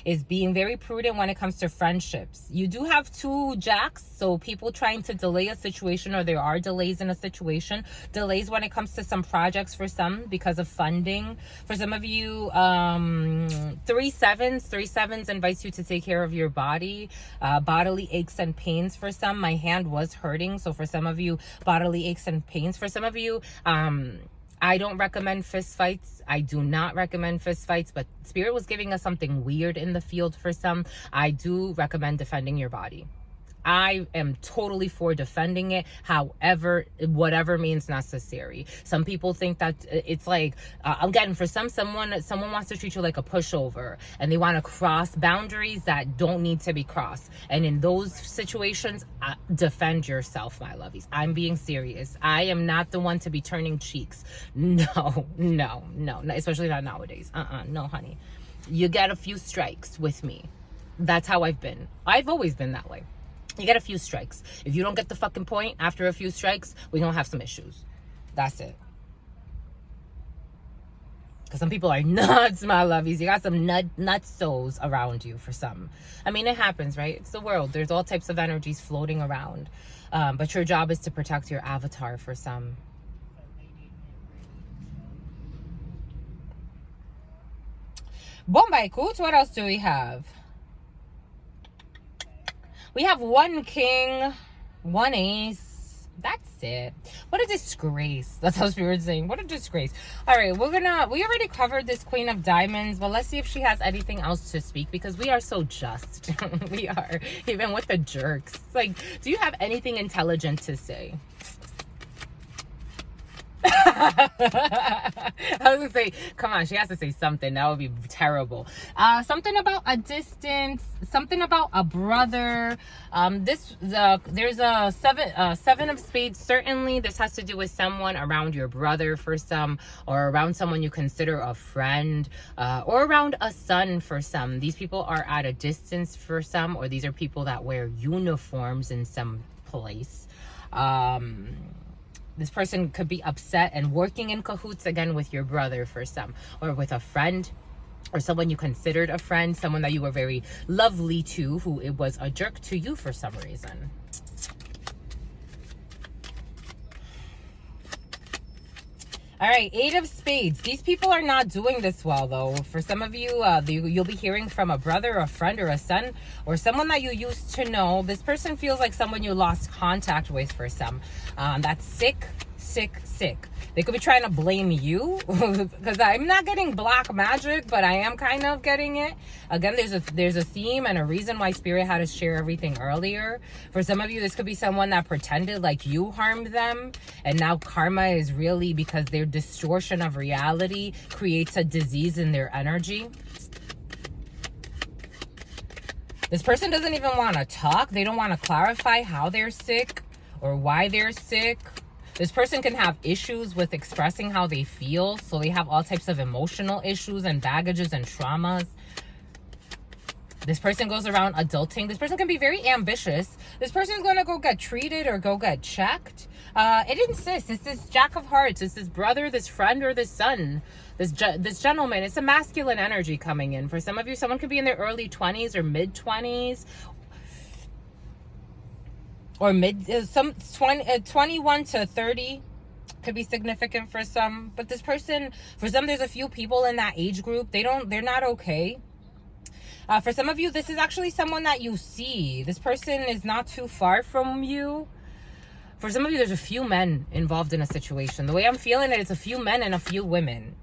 is being very prudent when it comes to friendships. You do have 2 jacks, so people trying to delay a situation, or there are delays in a situation. Delays when it comes to some projects for some because of funding. For some of you, 3 sevens. 3 sevens invites you to take care of your body. Bodily aches and pains for some. My hand was hurting, so for some of you, bodily aches and pains. For some of you, I don't recommend fist fights. I do not recommend fist fights, but Spirit was giving us something weird in the field for some. I do recommend defending your body. I am totally for defending it. However, whatever means necessary. Some people think that it's like, again, for someone wants to treat you like a pushover and they want to cross boundaries that don't need to be crossed. And in those situations, defend yourself, my lovies. I'm being serious. I am not the one to be turning cheeks. No, especially not nowadays. No, honey. You get a few strikes with me. That's how I've been. I've always been that way. You get a few strikes. If you don't get the fucking point after a few strikes, we're going to have some issues. That's it. Because some people are nuts, my lovies. You got some nutsos around you for some. I mean, it happens, right? It's the world. There's all types of energies floating around. But your job is to protect your avatar for some. Bombay Coots, what else do we have? We have 1 king, 1 ace. That's it. What a disgrace. That's how Spirit's saying. What a disgrace. All right, we already covered this Queen of Diamonds, but let's see if she has anything else to speak, because we are so just. We are, even with the jerks. Like, do you have anything intelligent to say? was gonna say, come on, she has to say something. That would be terrible. Something about a distance, something about a brother. There's a seven of spades. Certainly, this has to do with someone around your brother for some, or around someone you consider a friend, or around a son for some. These people are at a distance for some, or these are people that wear uniforms in some place. This person could be upset and working in cahoots again with your brother for some, or with a friend, or someone you considered a friend, someone that you were very lovely to, who it was a jerk to you for some reason. All right, 8 of spades. These people are not doing this well, though. For some of you, you'll be hearing from a brother, a friend, or a son, or someone that you used to know. This person feels like someone you lost contact with for some. That's sick. They could be trying to blame you, because I'm not getting black magic, but I am kind of getting it. Again, there's a theme and a reason why Spirit had to share everything earlier. For some of you, this could be someone that pretended like you harmed them, and now karma is really because their distortion of reality creates a disease in their energy. This person doesn't even want to talk. They don't want to clarify how they're sick or why they're sick. This person can have issues with expressing how they feel. So they have all types of emotional issues and baggages and traumas. This person goes around adulting. This person can be very ambitious. This person is going to go get treated or go get checked. It insists. It's this Jack of Hearts. It's this brother, this friend, or this son. This gentleman. It's a masculine energy coming in. For some of you, someone could be in their early 20s or mid 20s. Or 21 to 30 could be significant for some. But this person, for some, there's a few people in that age group. They're not okay. For some of you, this is actually someone that you see. This person is not too far from you. For some of you, there's a few men involved in a situation. The way I'm feeling it, it's a few men and a few women.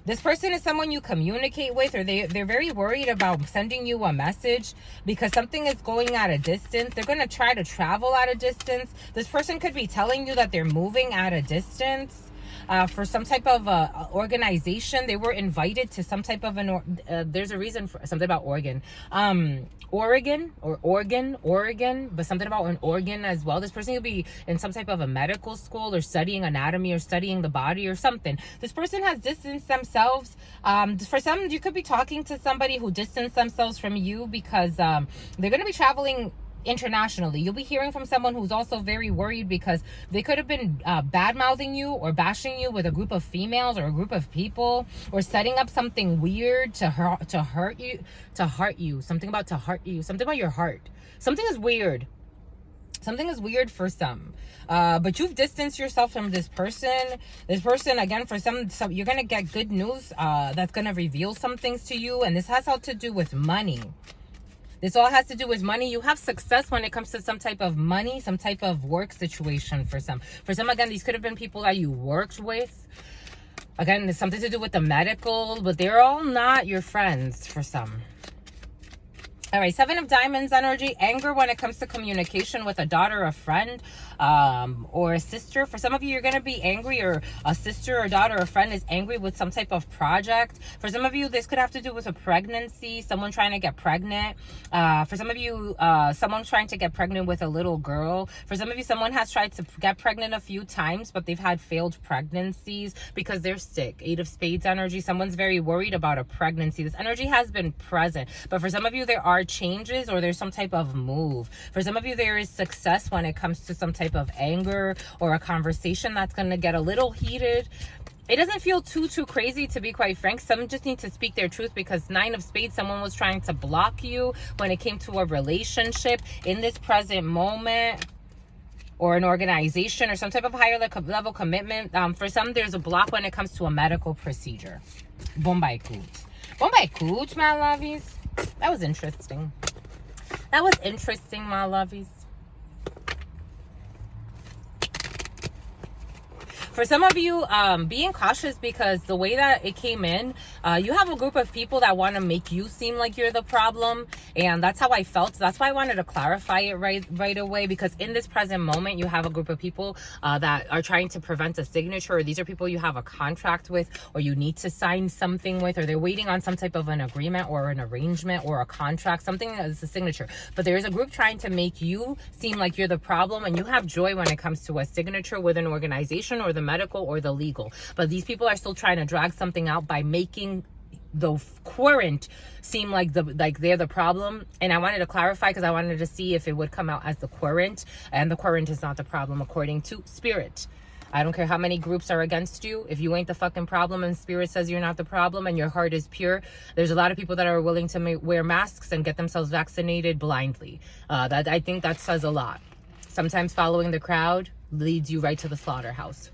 This person is someone you communicate with, or they're very worried about sending you a message because something is going at a distance. They're going to try to travel at a distance. This person could be telling you that they're moving at a distance. For some type of organization. They were invited to some type of there's a reason for something about Oregon, but something about an organ as well. This person could be in some type of a medical school or studying anatomy or studying the body or something. This person has distanced themselves. For some, you could be talking to somebody who distanced themselves from you because they're going to be traveling internationally. You'll be hearing from someone who's also very worried because they could have been bad-mouthing you or bashing you with a group of females or a group of people, or setting up something weird to hurt you, something about your heart. Something is weird for some, but you've distanced yourself from this person. Again, for some you're gonna get good news that's gonna reveal some things to you, and this has all to do with money. This all has to do with money. You have success when it comes to some type of money, some type of work situation for some. For some, again, these could have been people that you worked with. Again, there's something to do with the medical, but they're all not your friends for some. All right, 7 of Diamonds energy, anger when it comes to communication with a daughter, a friend, or a sister. For some of you, you're going to be angry, or a sister or daughter or friend is angry with some type of project. For some of you, this could have to do with a pregnancy, someone trying to get pregnant. For some of you, someone's trying to get pregnant with a little girl. For some of you, someone has tried to get pregnant a few times, but they've had failed pregnancies because they're sick. 8 of Spades energy, someone's very worried about a pregnancy. This energy has been present, but for some of you, there are changes or there's some type of move. For some of you, there is success when it comes to some type of anger or a conversation that's going to get a little heated. It doesn't feel too crazy, to be quite frank. Some just need to speak their truth because 9 of Spades, someone was trying to block you when it came to a relationship in this present moment, or an organization or some type of higher level commitment. For some, there's a block when it comes to a medical procedure. Bombay cooch, my lovies. That was interesting. My lovies. For some of you, being cautious because the way that it came in, you have a group of people that want to make you seem like you're the problem. And that's how I felt. That's why I wanted to clarify it right away, because in this present moment, you have a group of people that are trying to prevent a signature, or these are people you have a contract with, or you need to sign something with, or they're waiting on some type of an agreement or an arrangement or a contract, something as a signature. But there's a group trying to make you seem like you're the problem, and you have joy when it comes to a signature with an organization or the medical or the legal. But these people are still trying to drag something out by making the current seem like they're the problem. And I wanted to clarify because I wanted to see if it would come out as the current, and the current is not the problem according to spirit. I don't care how many groups are against you. If you ain't the fucking problem and spirit says you're not the problem and your heart is pure, there's a lot of people that are willing to wear masks and get themselves vaccinated blindly. That I think that says a lot. Sometimes following the crowd leads you right to the slaughterhouse.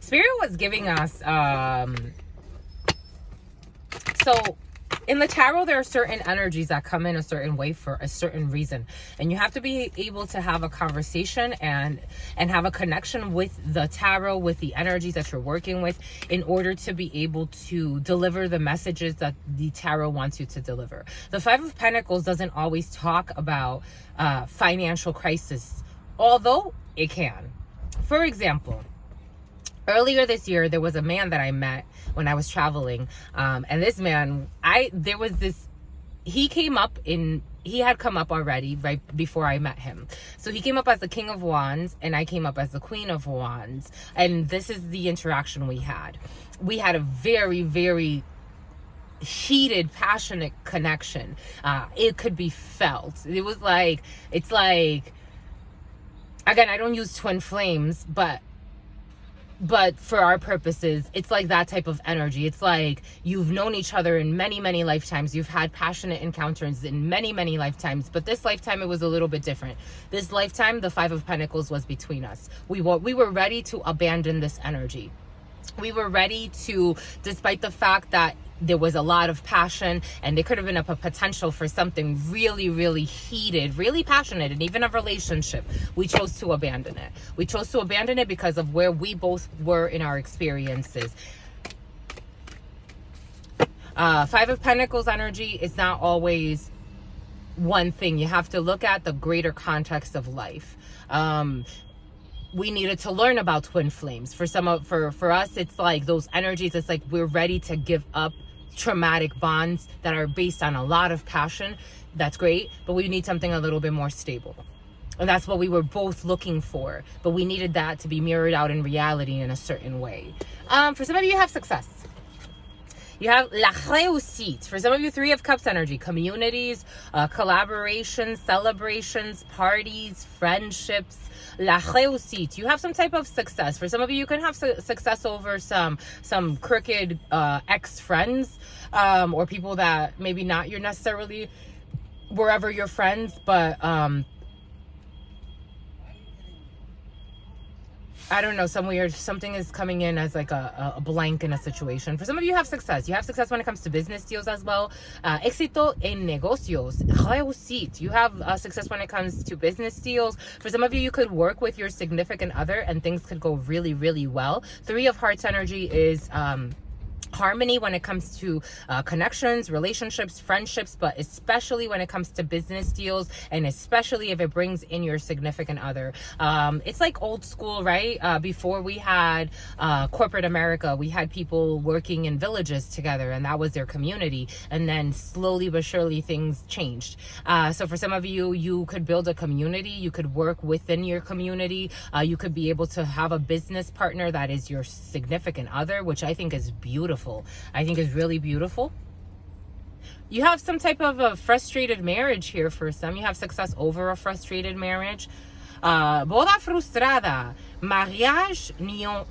Spirit was giving us, so in the tarot, there are certain energies that come in a certain way for a certain reason. And you have to be able to have a conversation and have a connection with the tarot, with the energies that you're working with, in order to be able to deliver the messages that the tarot wants you to deliver. The Five of Pentacles doesn't always talk about financial crisis, although it can. For example, earlier this year, there was a man that I met when I was traveling. And this man, he had come up already right before I met him. So he came up as the King of Wands and I came up as the Queen of Wands. And this is the interaction we had. We had a very, very heated, passionate connection. It could be felt. It's like, again, I don't use twin flames, but for our purposes, it's like that type of energy. It's like you've known each other in many, many lifetimes. You've had passionate encounters in many, many lifetimes. But this lifetime, it was a little bit different. This lifetime, the Five of Pentacles was between us. We were ready to abandon this energy. We were ready to, despite the fact that there was a lot of passion and there could have been a potential for something really, really heated, really passionate, and even a relationship, we chose to abandon it. We chose to abandon it because of where we both were in our experiences. Five of Pentacles energy is not always one thing. You have to look at the greater context of life. We needed to learn about twin flames. For us, it's like those energies. It's like we're ready to give up traumatic bonds that are based on a lot of passion. That's great, but we need something a little bit more stable. And that's what we were both looking for. But we needed that to be mirrored out in reality in a certain way. For some of you have success. You have la réussite. For some of you, Three of Cups energy, communities, collaborations, celebrations, parties, friendships. La réussite. You have some type of success. For some of you, you can have success over some crooked ex-friends, or people that maybe not you're necessarily wherever you're friends, but I don't know, something is coming in as like a blank in a situation. For some of you have success. You have success when it comes to business deals as well. Éxito en negocios. Réussite. You have success when it comes to business deals. For some of you, you could work with your significant other and things could go really, really well. Three of Hearts energy is harmony when it comes to connections, relationships, friendships, but especially when it comes to business deals, and especially if it brings in your significant other. It's like old school, right? Before we had corporate America, we had people working in villages together, and that was their community. And then slowly but surely things changed. So for some of you, you could build a community, you could work within your community, you could be able to have a business partner that is your significant other, which I think is beautiful. I think is really beautiful. You have some type of a frustrated marriage here for some. You have success over a frustrated marriage. Boda frustrada. Mariage nion.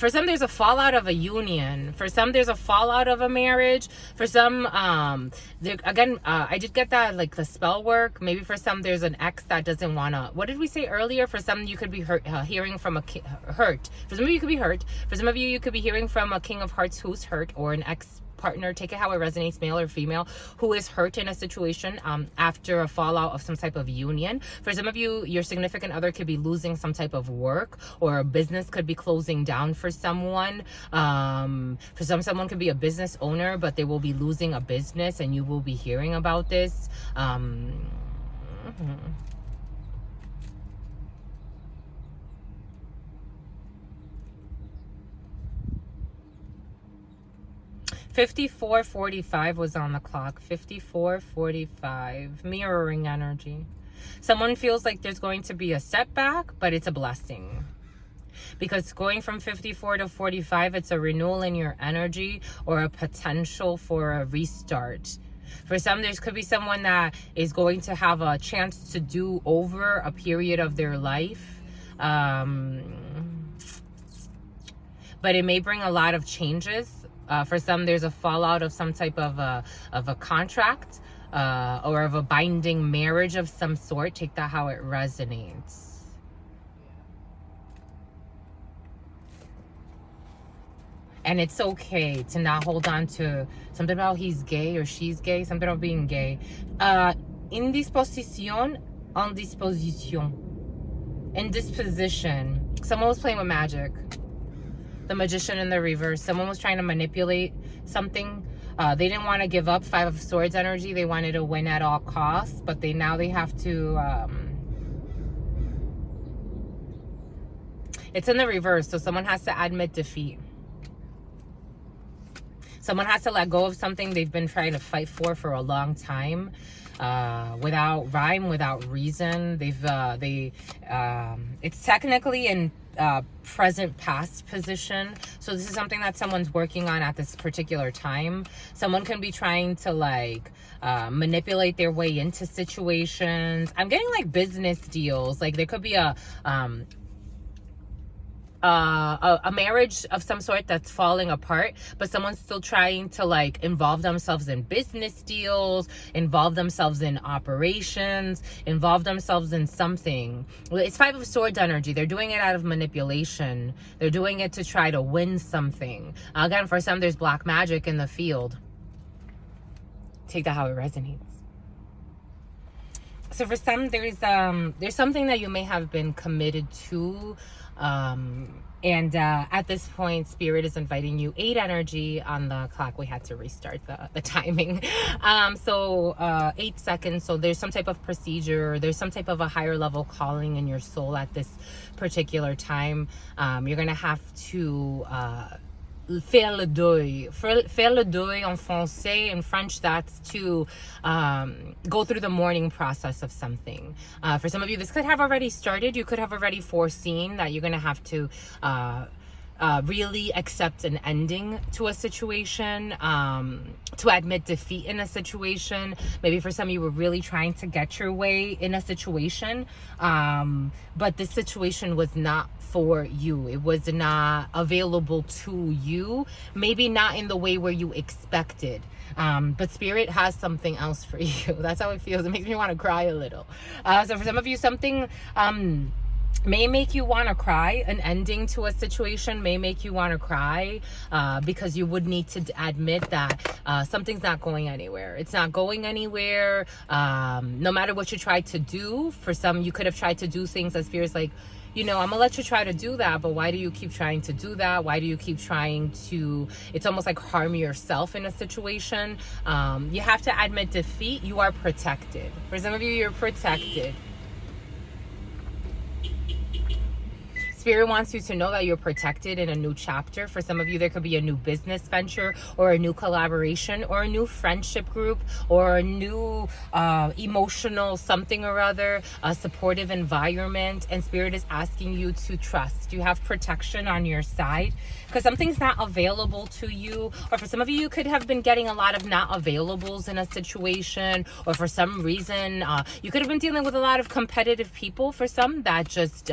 For some, there's a fallout of a union. For some, there's a fallout of a marriage. For some, I did get that, like the spell work. Maybe for some, there's an ex that doesn't want to. What did we say earlier? For some, you could be hearing from hurt. For some of you, you could be hurt. For some of you, you could be hearing from a King of Hearts who's hurt, or an ex partner, take it how it resonates, male or female, who is hurt in a situation after a fallout of some type of union. For some of you, your significant other could be losing some type of work, or a business could be closing down for someone. For someone could be a business owner, but they will be losing a business and you will be hearing about this. 54:45 was on the clock. 54:45. Mirroring energy. Someone feels like there's going to be a setback, but it's a blessing. Because going from 54 to 45, it's a renewal in your energy or a potential for a restart. For some, there could be someone that is going to have a chance to do over a period of their life. But it may bring a lot of changes. For some, there's a fallout of some type of a contract or of a binding marriage of some sort. Take that how it resonates. And it's okay to not hold on to something about he's gay or she's gay, something about being gay. Indisposition, en disposition. Indisposition. Someone was playing with magic. The Magician in the reverse. Someone was trying to manipulate something. They didn't want to give up 5 of Swords energy. They wanted to win at all costs, but they have to... it's in the reverse, so someone has to admit defeat. Someone has to let go of something they've been trying to fight for a long time, without rhyme, without reason. It's technically in present past position. So this is something that someone's working on at this particular time. Someone can be trying to manipulate their way into situations. I'm getting like business deals. Like there could be a marriage of some sort that's falling apart, but someone's still trying to involve themselves in business deals, involve themselves in operations, involve themselves in something. It's 5 of Swords energy. They're doing it out of manipulation. They're doing it to try to win something. Again, for some, there's black magic in the field. Take that how it resonates. So for some, there's something that you may have been committed to. And at this point, Spirit is inviting you. 8 energy on the clock. We had to restart the timing. 8 seconds. So there's some type of procedure. There's some type of a higher level calling in your soul at this particular time. You're going to have to faire le deuil. Faire le deuil en français. In French, that's to go through the mourning process of something. For some of you, this could have already started. You could have already foreseen that you're going to have to really accept an ending to a situation, to admit defeat in a situation. Maybe for some of you were really trying to get your way in a situation, but this situation was not for you. It was not available to you, maybe not in the way where you expected. But Spirit has something else for you. That's how it feels. It makes me want to cry a little. So for some of you, something may make you want to cry. An ending to a situation may make you want to cry, because you would need to admit that something's not going anywhere. It's not going anywhere. No matter what you try to do. For some, you could have tried to do things that Spirit's like, I'm gonna let you try to do that, but why do you keep trying to do that? Why do you keep trying to, it's almost like harm yourself in a situation? You have to admit defeat. You are protected. For some of you, you're protected. Spirit wants you to know that you're protected in a new chapter. For some of you, there could be a new business venture or a new collaboration or a new friendship group or a new emotional something or other, a supportive environment. And Spirit is asking you to trust. You have protection on your side because something's not available to you. Or for some of you, you could have been getting a lot of not availables in a situation. Or for some reason, you could have been dealing with a lot of competitive people. For some, that just,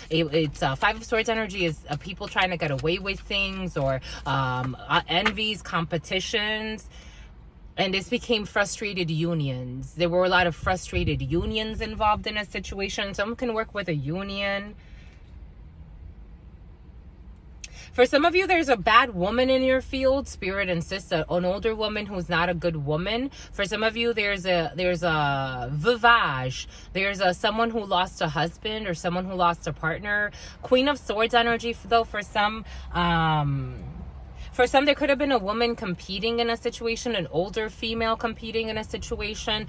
it's 5 of Swords energy is people trying to get away with things, or envies, competitions. And this became frustrated unions. There were a lot of frustrated unions involved in a situation. Someone can work with a union. For some of you, there's a bad woman in your field. Spirit insists an older woman who's not a good woman. For some of you, there's a veuvage. There's a someone who lost a husband or someone who lost a partner. Queen of Swords energy, though, for some, there could have been a woman competing in a situation, an older female competing in a situation,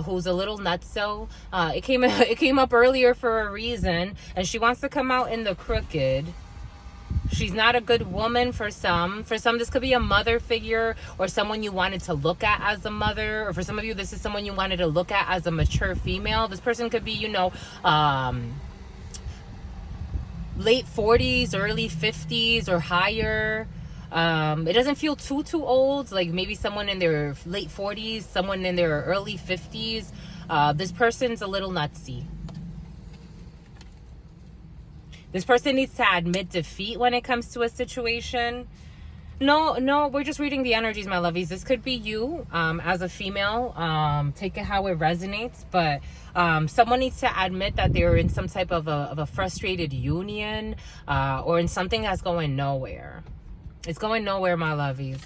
who's a little nutso. It came up earlier for a reason, and she wants to come out in the crooked. She's not a good woman for some. For some, this could be a mother figure or someone you wanted to look at as a mother. Or for some of you, this is someone you wanted to look at as a mature female. This person could be, late 40s, early 50s or higher. It doesn't feel too old. Like maybe someone in their late 40s, someone in their early 50s. This person's a little nutsy. This person needs to admit defeat when it comes to a situation. No, we're just reading the energies, my lovies. This could be you as a female. Take it how it resonates. But someone needs to admit that they're in some type of a frustrated union or in something that's going nowhere. It's going nowhere, my lovies.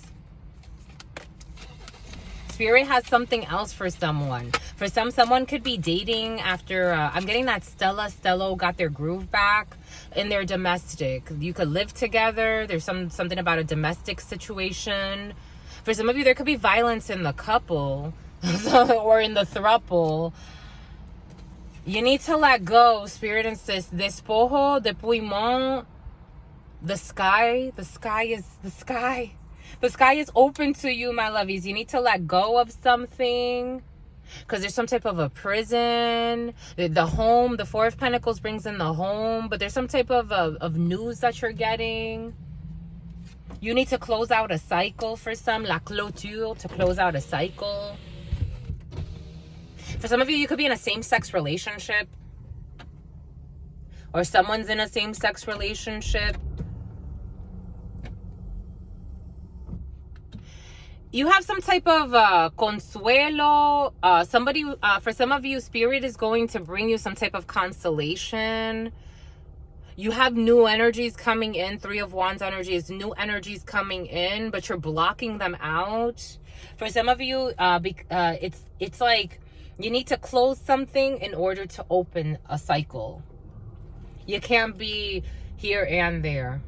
Spirit has something else for someone. For someone could be dating after, I'm getting that Stello got their groove back in their domestic. You could live together. There's something about a domestic situation. For some of you, there could be violence in the couple or in the throuple. You need to let go. Spirit insists, despojo, dépouillement. The sky is open to you, my lovies. You need to let go of something. Because there's some type of a prison, the home, the Four of Pentacles brings in the home, but there's some type of news that you're getting. You need to close out a cycle for some, la clôture, to close out a cycle. For some of you, you could be in a same-sex relationship, or someone's in a same-sex relationship. You have some type of consuelo. For some of you, Spirit is going to bring you some type of consolation. You have new energies coming in. Three of Wands energy is new energies coming in, but you're blocking them out. For some of you, it's like you need to close something in order to open a cycle. You can't be here and there.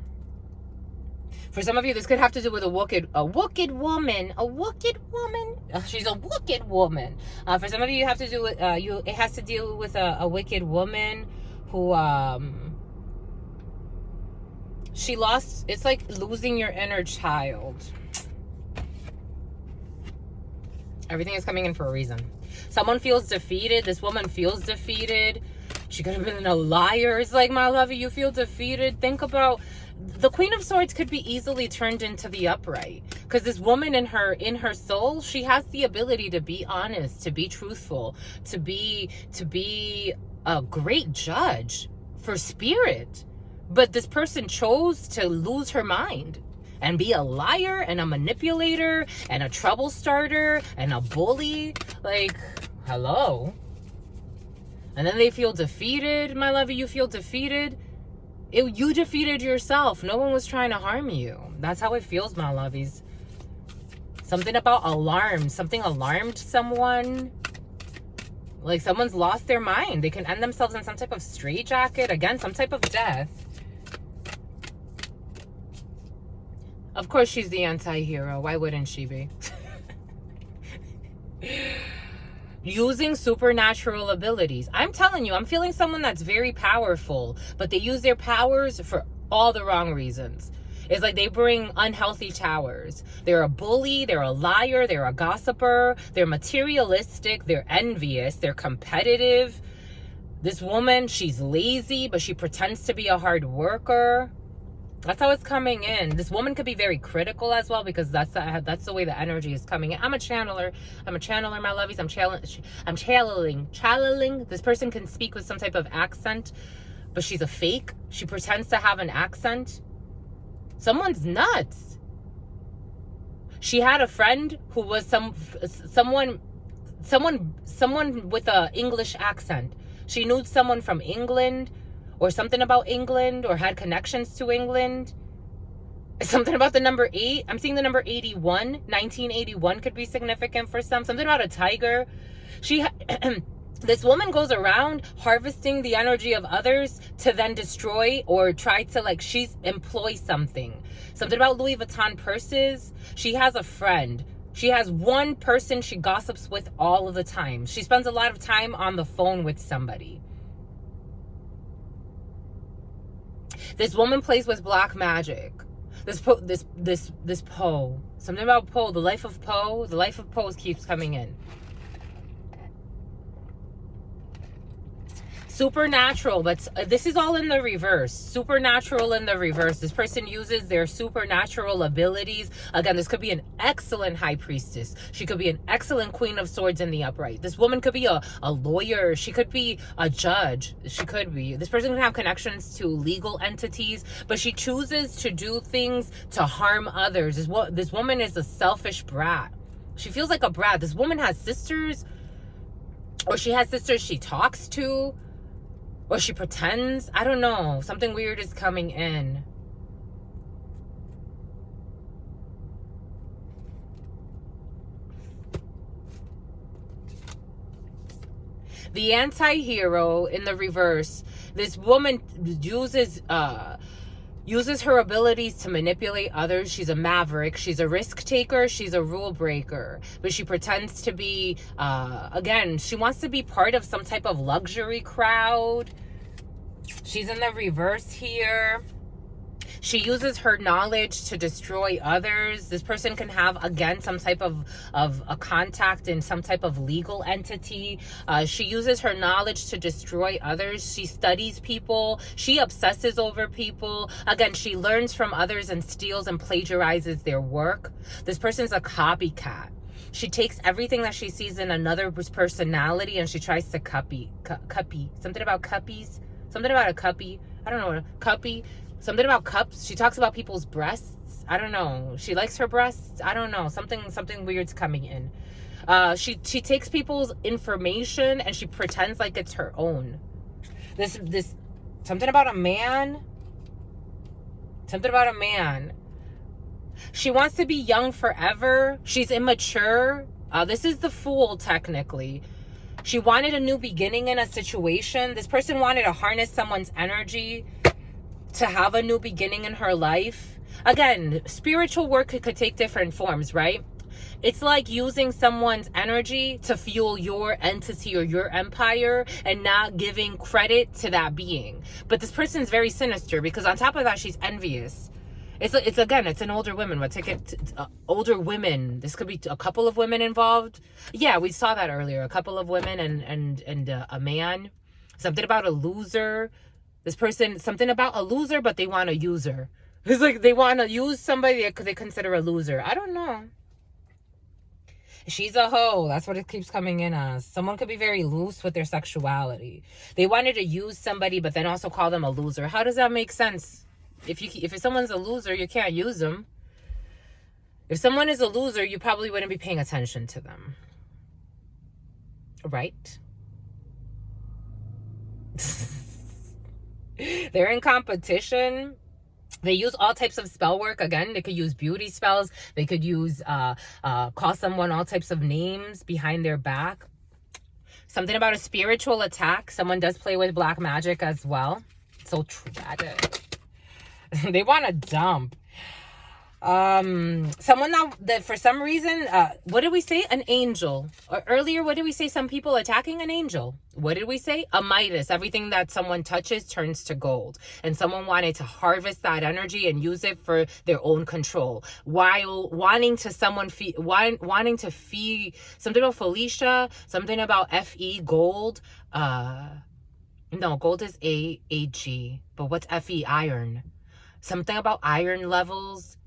For some of you, this could have to do with a wicked woman. She's a wicked woman. For some of you, you have to do with it has to deal with a wicked woman who she lost. It's like losing your inner child. Everything is coming in for a reason. Someone feels defeated. This woman feels defeated. She could have been a liar. It's like, my lover, you feel defeated. Think about the Queen of Swords could be easily turned into the upright, because this woman in her soul, she has the ability to be honest, to be truthful, to be a great judge for Spirit. But this person chose to lose her mind and be a liar and a manipulator and a trouble starter and a bully. Like, hello. And then they feel defeated, my lover. You feel defeated. You defeated yourself. No one was trying to harm you. That's how it feels, my lovies. Something about alarm. Something alarmed someone. Like someone's lost their mind. They can end themselves in some type of straitjacket. Again, some type of death. Of course, she's the anti-hero. Why wouldn't she be? Using supernatural abilities. I'm telling you, I'm feeling someone that's very powerful, but they use their powers for all the wrong reasons. It's like they bring unhealthy towers. They're a bully, they're a liar, they're a gossiper, they're materialistic, they're envious, they're competitive. This woman, she's lazy, but she pretends to be a hard worker. That's how it's coming in. This woman could be very critical as well, because that's the way the energy is coming in. I'm a channeler, my lovies. I'm channeling. This person can speak with some type of accent, but she's a fake. She pretends to have an accent. Someone's nuts. She had a friend who was someone with a English accent. She knew someone from England, or something about England, or had connections to England. Something about the number 8. I'm seeing the number 81. 1981 could be significant for some. Something about a tiger. This woman goes around harvesting the energy of others to then destroy or try to, like, she's employ something. Something about Louis Vuitton purses. She has a friend. She has one person she gossips with all of the time. She spends a lot of time on the phone with somebody. This woman plays with black magic. This Poe. Something about Poe. The life of Poe. The life of Poe keeps coming in. Supernatural, but this is all in the reverse. Supernatural in the reverse. This person uses their supernatural abilities. Again, this could be an excellent high priestess. She could be an excellent queen of swords in the upright. This woman could be a lawyer. She could be a judge. She could be. This person can have connections to legal entities, but she chooses to do things to harm others. This woman is a selfish brat. She feels like a brat. This woman has sisters, or she has sisters she talks to, or she pretends. I don't know. Something weird is coming in. The anti-hero in the reverse. This woman uses her abilities to manipulate others. She's a maverick. She's a risk taker. She's a rule breaker. But she pretends to be, again, she wants to be part of some type of luxury crowd. She's in the reverse here. She uses her knowledge to destroy others. This person can have, again, some type of a contact in some type of legal entity. She uses her knowledge to destroy others. She studies people. She obsesses over people. Again, she learns from others and steals and plagiarizes their work. This person's a copycat. She takes everything that she sees in another's personality and she tries to copy. Something about cuppies. Something about a cuppy. I don't know. Cuppy. Something about cups. She talks about people's breasts. I don't know. She likes her breasts. I don't know. Something weird's coming in. She takes people's information and she pretends like it's her own. This something about a man. Something about a man. She wants to be young forever. She's immature. This is the Fool, technically. She wanted a new beginning in a situation. This person wanted to harness someone's energy to have a new beginning in her life. Again, spiritual work could take different forms, right? It's like using someone's energy to fuel your entity or your empire and not giving credit to that being. But this person's very sinister because on top of that, she's envious. It's again, it's an older woman. Let's take it older women. This could be a couple of women involved. Yeah, we saw that earlier. A couple of women and a man. Something about a loser. This person, something about a loser, but they want a user. It's like they want to use somebody that they consider a loser. I don't know. She's a hoe. That's what it keeps coming in as. Someone could be very loose with their sexuality. They wanted to use somebody, but then also call them a loser. How does that make sense? If someone's a loser, you can't use them. If someone is a loser, you probably wouldn't be paying attention to them. Right? They're in competition. They use all types of spell work. Again, they could use beauty spells. They could use, call someone all types of names behind their back. Something about a spiritual attack. Someone does play with black magic as well. So tragic. They want to dump. Someone that for some reason, what did we say? An angel. Or earlier, what did we say? Some people attacking an angel. What did we say? A Midas. Everything that someone touches turns to gold. And someone wanted to harvest that energy and use it for their own control. While wanting to wanting to feed something about Felicia, something about FE gold. No, gold is AG. But what's FE? Iron. Something about iron levels.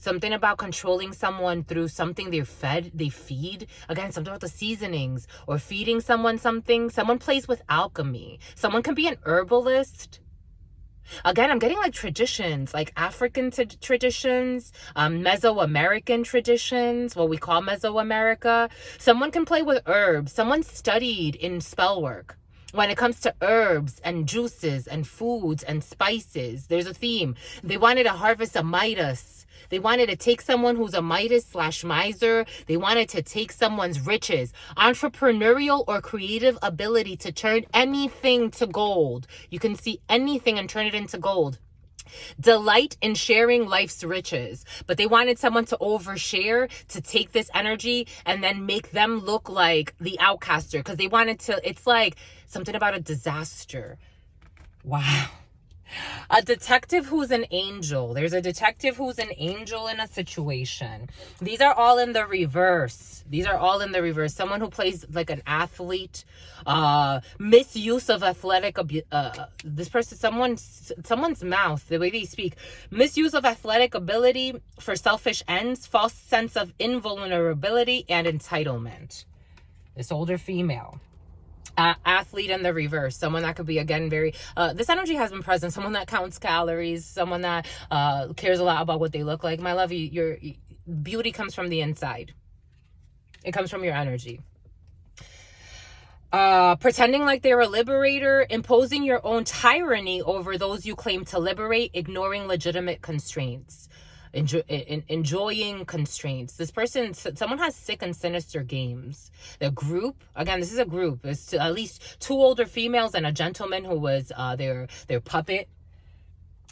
Something about controlling someone through something they feed. Again, something about the seasonings or feeding someone something. Someone plays with alchemy. Someone can be an herbalist. Again, I'm getting like traditions, like African traditions, Mesoamerican traditions, what we call Mesoamerica. Someone can play with herbs. Someone studied in spell work. When it comes to herbs and juices and foods and spices, there's a theme. They wanted to harvest a Midas. They wanted to take someone who's a Midas/miser. They wanted to take someone's riches, entrepreneurial or creative ability to turn anything to gold. You can see anything and turn it into gold. Delight in sharing life's riches, but they wanted someone to overshare, to take this energy and then make them look like the outcaster, because they wanted to, it's like something about a disaster. Wow. A detective who's an angel. There's a detective who's an angel in a situation. These are all in the reverse. Someone who plays like an athlete. Misuse of athletic this person, someone's mouth, the way they speak. Misuse of athletic ability for selfish ends. False sense of invulnerability and entitlement. This older female. Athlete in the reverse, someone that could be, again, very this energy has been present, someone that counts calories, someone that cares a lot about what they look like. My love, your beauty comes from the inside. It comes from your energy. Pretending like they're a liberator, imposing your own tyranny over those you claim to liberate, ignoring legitimate constraints. Enjoying constraints. This person, someone has sick and sinister games. The group, again, this is a group. It's at least 2 older females and a gentleman who was their puppet.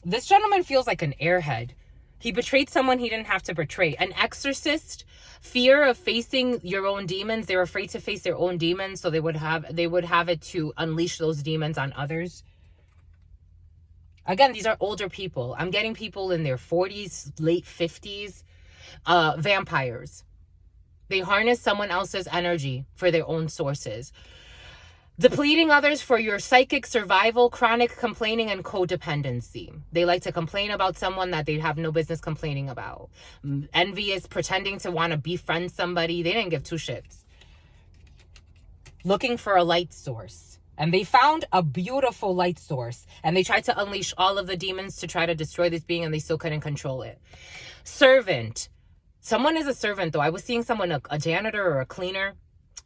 This gentleman feels like an airhead. He betrayed someone he didn't have to betray. An exorcist, fear of facing your own demons. They're afraid to face their own demons, so they would have it to unleash those demons on others. Again, these are older people. I'm getting people in their 40s, late 50s. Vampires. They harness someone else's energy for their own sources. Depleting others for your psychic survival, chronic complaining, and codependency. They like to complain about someone that they have no business complaining about. Envious, pretending to want to befriend somebody. They didn't give 2 shits. Looking for a light source. And they found a beautiful light source. And they tried to unleash all of the demons to try to destroy this being, and they still couldn't control it. Servant. Someone is a servant, though. I was seeing someone, a janitor or a cleaner,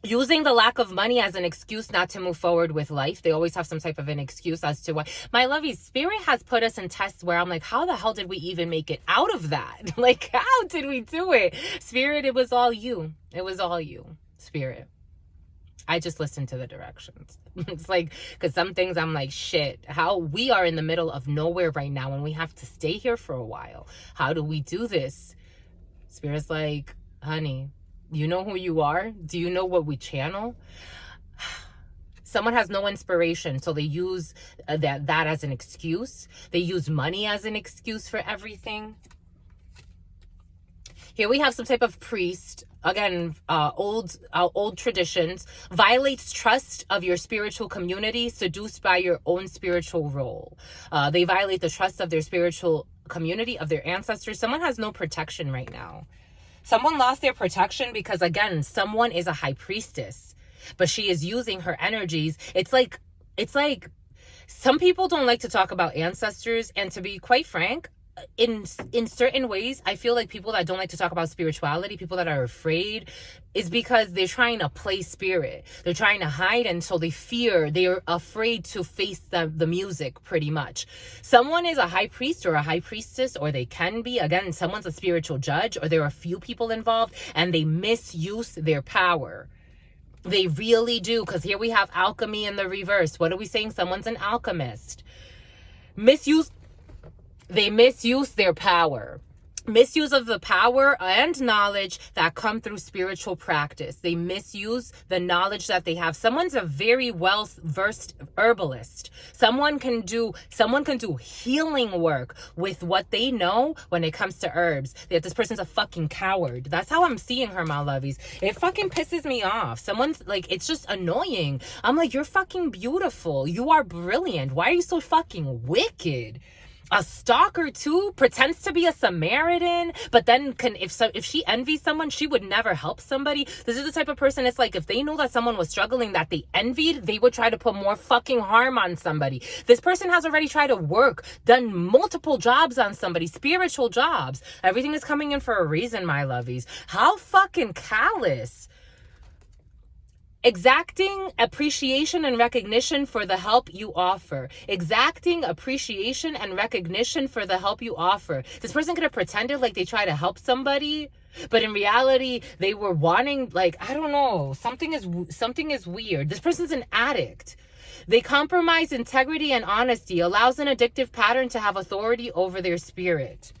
using the lack of money as an excuse not to move forward with life. They always have some type of an excuse as to why. My lovey, Spirit has put us in tests where I'm like, how the hell did we even make it out of that? Like, how did we do it? Spirit, it was all you. It was all you, Spirit. I just listened to the directions. It's like, because some things I'm like, shit, how we are in the middle of nowhere right now and we have to stay here for a while. How do we do this? Spirit's like, honey, you know who you are? Do you know what we channel? Someone has no inspiration, so they use that as an excuse. They use money as an excuse for everything. Here we have some type of priest. Again, old traditions, violates trust of your spiritual community, seduced by your own spiritual role. They violate the trust of their spiritual community, of their ancestors. Someone has no protection right now. Someone lost their protection because, again, someone is a high priestess, but she is using her energies. It's like some people don't like to talk about ancestors, and to be quite frank, in certain ways, I feel like people that don't like to talk about spirituality, people that are afraid, is because they're trying to play spirit. They're trying to hide until they're afraid to face the music, pretty much. Someone is a high priest or a high priestess, or they can be. Again, someone's a spiritual judge, or there are a few people involved, and they misuse their power. They really do, because here we have alchemy in the reverse. What are we saying? Someone's an alchemist. They misuse their power. Misuse of the power and knowledge that come through spiritual practice. They misuse the knowledge that they have. Someone's a very well-versed herbalist. Someone can do healing work with what they know when it comes to herbs. That this person's a fucking coward. That's how I'm seeing her, my lovies. It fucking pisses me off. Someone's like, it's just annoying. I'm like, you're fucking beautiful. You are brilliant. Why are you so fucking wicked? A stalker too, pretends to be a Samaritan, but then if she envies someone, she would never help somebody. This is the type of person, it's like if they know that someone was struggling that they envied, they would try to put more fucking harm on somebody. This person has already tried to done multiple jobs on somebody, spiritual jobs. Everything is coming in for a reason, my lovies. How fucking callous. Exacting appreciation and recognition for the help you offer. Exacting appreciation and recognition for the help you offer. This person could have pretended like they try to help somebody, but in reality, they were wanting, like, I don't know, something is weird. This person's an addict. They compromise integrity and honesty, allows an addictive pattern to have authority over their spirit.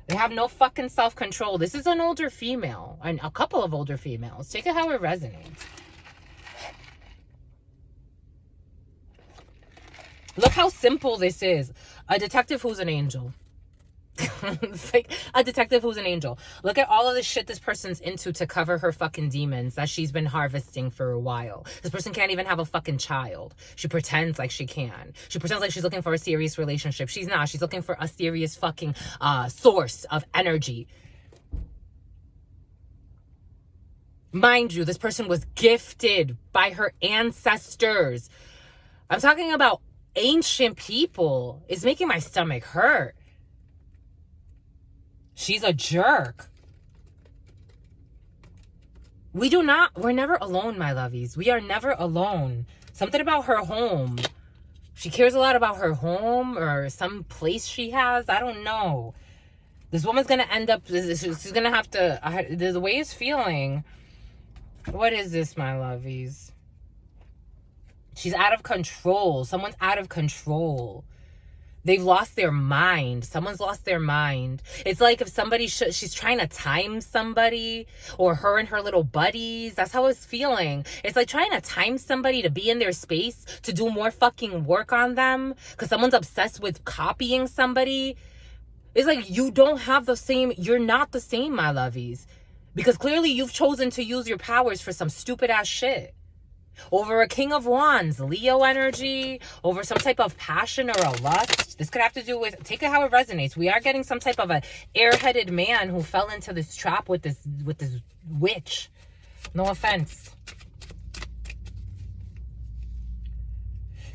They have no fucking self-control. This is an older female, and a couple of older females. Take it how it resonates. Look how simple this is. A detective who's an angel. It's like a detective who's an angel. Look at all of the shit this person's into to cover her fucking demons that she's been harvesting for a while. This person can't even have a fucking child. She pretends like she can. She pretends like she's looking for a serious relationship. She's not. She's looking for a serious fucking source of energy. Mind you, this person was gifted by her ancestors. I'm talking about ancient people. It's making my stomach hurt. She's a jerk. We're never alone, my lovies. We are never alone. Something about her home. She cares a lot about her home or some place she has. I don't know. This woman's going to end up, she's going to have to, the way it's feeling. What is this, my lovies? She's out of control. Someone's out of control. They've lost their mind. Someone's lost their mind. It's like if somebody, she's trying to time somebody, or her and her little buddies. That's how it's feeling. It's like trying to time somebody to be in their space, to do more fucking work on them, because someone's obsessed with copying somebody. It's like you don't have the same, you're not the same, my lovies. Because clearly you've chosen to use your powers for some stupid ass shit. Over a King of Wands, Leo energy, over some type of passion or a lust. This could have to do with, take it how it resonates. We are getting some type of a airheaded man who fell into this trap with this witch. No offense.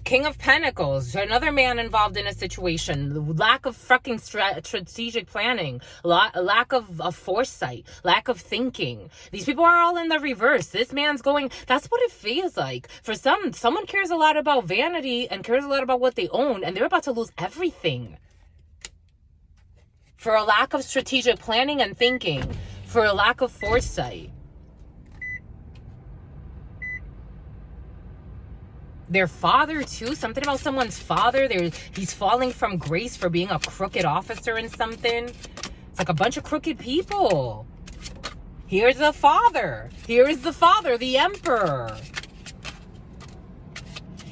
King of Pentacles, another man involved in a situation. Lack of fucking strategic planning. Lack of foresight. Lack of thinking. These people are all in the reverse. This man's going, that's what it feels like. For someone cares a lot about vanity and cares a lot about what they own, and they're about to lose everything. For a lack of strategic planning and thinking. For a lack of foresight. Their father too, something about someone's father. He's falling from grace for being a crooked officer in something. It's like a bunch of crooked people. Here's the father. Here is the father, the emperor.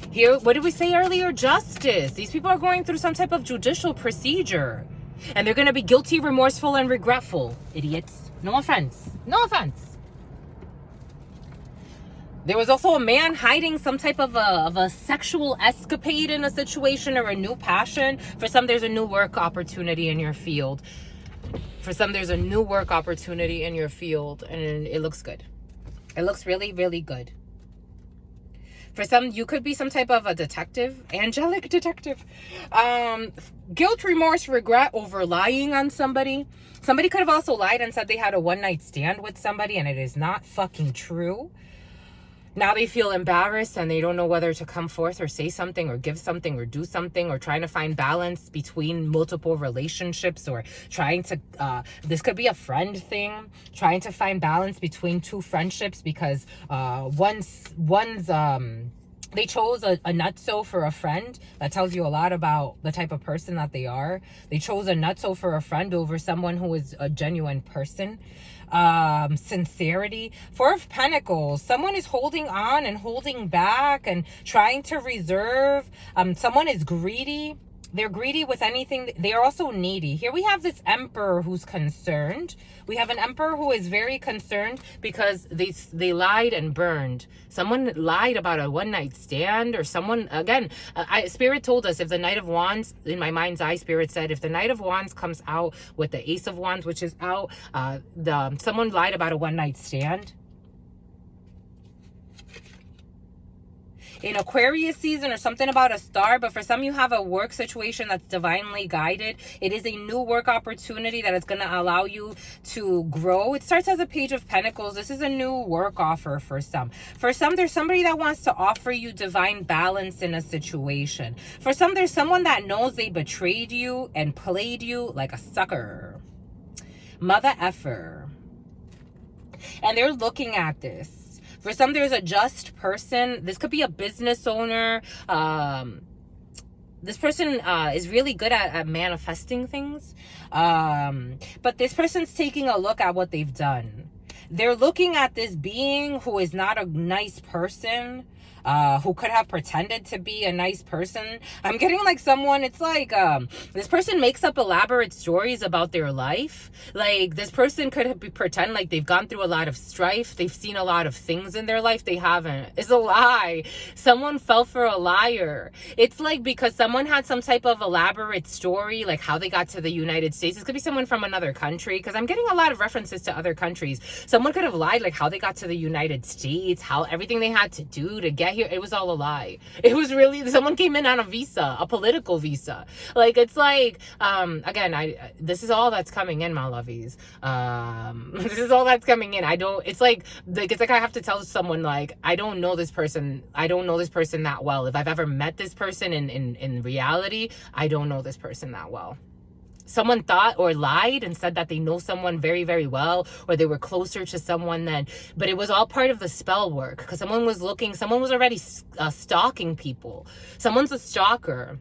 Here, what did we say earlier? Justice. These people are going through some type of judicial procedure. And they're going to be guilty, remorseful, and regretful. Idiots. No offense. No offense. There was also a man hiding some type of a sexual escapade in a situation or a new passion. For some, there's a new work opportunity in your field. For some, there's a new work opportunity in your field, and it looks good. It looks really, really good. For some, you could be some type of a detective, angelic detective. Guilt, remorse, regret over lying on somebody. Somebody could have also lied and said they had a one-night stand with somebody, and it is not fucking true. Now they feel embarrassed and they don't know whether to come forth or say something or give something or do something, or trying to find balance between multiple relationships, or trying to, this could be a friend thing, trying to find balance between two friendships because they chose a nutso for a friend. That tells you a lot about the type of person that they are. They chose a nutso for a friend over someone who is a genuine person. Sincerity. Four of Pentacles. Someone is holding on and holding back and trying to reserve. Someone is greedy. They're greedy with anything. They are also needy. Here we have this emperor who's concerned. We have an emperor who is very concerned because they lied and burned. Someone lied about a one-night stand, or someone, again, Spirit told us, if the Knight of Wands, in my mind's eye, Spirit said, if the Knight of Wands comes out with the Ace of Wands, which is out, someone lied about a one-night stand. in Aquarius season or something about a star, but for some you have a work situation that's divinely guided. It is a new work opportunity that is going to allow you to grow. It starts as a Page of Pentacles. This is a new work offer for some. For some, there's somebody that wants to offer you divine balance in a situation. For some, there's someone that knows they betrayed you and played you like a sucker. Mother effer. And they're looking at this. For some, there's a just person. This could be a business owner. This person is really good at manifesting things. But this person's taking a look at what they've done. They're looking at this being who is not a nice person, who could have pretended to be a nice person. I'm getting like someone, it's like this person makes up elaborate stories about their life. Like this person could pretend like they've gone through a lot of strife, they've seen a lot of things in their life. They haven't. It's a lie. Someone fell for a liar. It's like because someone had some type of elaborate story, like how they got to the United States. This could be someone from another country, because I'm getting a lot of references to other countries. Someone could have lied, like how they got to the United States, how everything they had to do to get here. It was all a lie. It was really, someone came in on a visa, a political visa. Like, it's like, again, this is all that's coming in, my lovies. This is all that's coming in. It's like I have to tell someone, like, I don't know this person. I don't know this person that well. If I've ever met this person in reality, I don't know this person that well. Someone thought or lied and said that they know someone very, very well, or they were closer to someone but it was all part of the spell work, because someone was already stalking people. Someone's a stalker.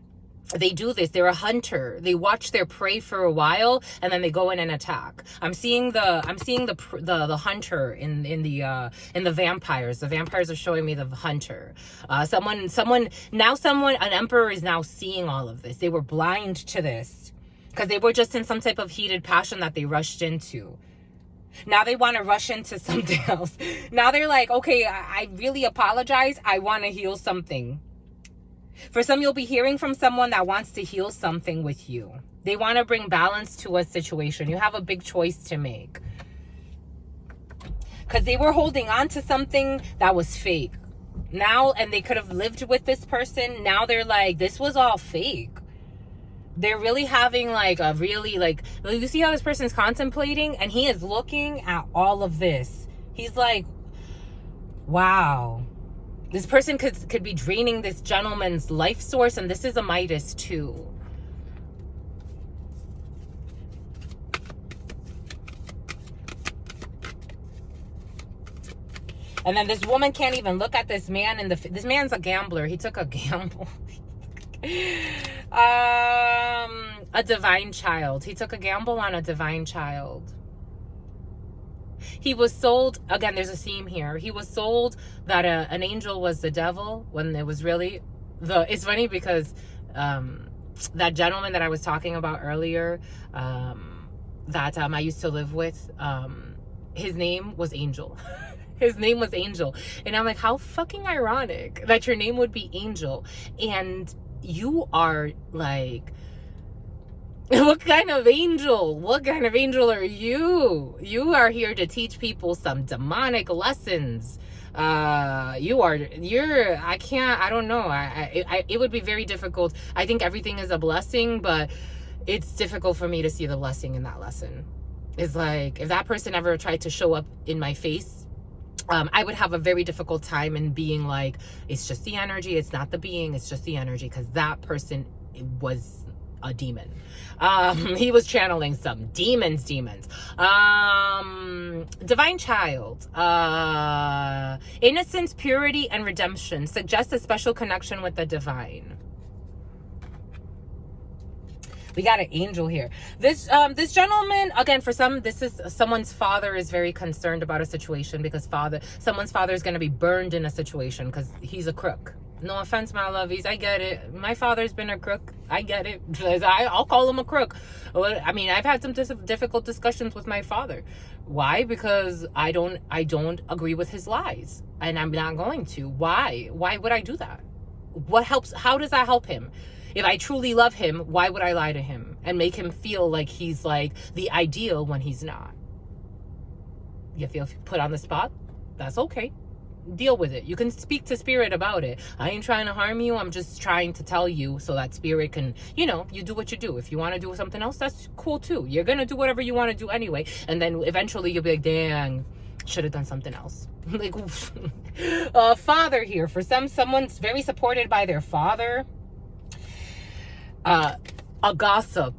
They do this. They're a hunter. They watch their prey for a while and then they go in and attack. I'm seeing the hunter in the vampires. The vampires are showing me the hunter. An emperor is now seeing all of this. They were blind to this, because they were just in some type of heated passion that they rushed into. Now they want to rush into something else. Now they're like, okay, I really apologize. I want to heal something. For some, you'll be hearing from someone that wants to heal something with you. They want to bring balance to a situation. You have a big choice to make. Because they were holding on to something that was fake. Now, and they could have lived with this person. Now they're like, this was all fake. They're really having like a really, like, you see how this person's contemplating, and he is looking at all of this. He's like, wow, this person could be draining this gentleman's life source, and this is a Midas too. And then this woman can't even look at this man this man's a gambler. He took a gamble. A divine child. He took a gamble on a divine child. He was sold, again, there's a theme here. He was sold that an angel was the devil, when it was really it's funny because that gentleman that I was talking about earlier, that I used to live with, his name was Angel. His name was Angel. And I'm like, how fucking ironic that your name would be Angel. And you are like, what kind of angel? What kind of angel are you? You are here to teach people some demonic lessons. I don't know. It would be very difficult. I think everything is a blessing, but it's difficult for me to see the blessing in that lesson. It's like, if that person ever tried to show up in my face, I would have a very difficult time in being like, it's just the energy, it's not the being, it's just the energy, because that person was a demon. He was channeling some demons. Divine child. Innocence, purity, and redemption suggests a special connection with the divine. We got an angel here. This gentleman, again, for some, this is someone's father is very concerned about a situation, because someone's father is going to be burned in a situation because he's a crook. No offense, my lovies. I get it. My father's been a crook. I get it. I'll call him a crook. I mean, I've had some difficult discussions with my father. Why? Because I don't agree with his lies, and I'm not going to. Why? Why would I do that? What helps? How does that help him? If I truly love him, why would I lie to him and make him feel like he's like the ideal when he's not? You feel put on the spot? That's okay. deal with it. You can speak to spirit about it. I ain't trying to harm you. I'm just trying to tell you so that spirit can, you know, you do what you do. If you want to do something else, that's cool too. You're going to do whatever you want to do anyway. And then eventually you'll be like, dang, should have done something else. Like, father here. For someone's very supported by their father. A gossip.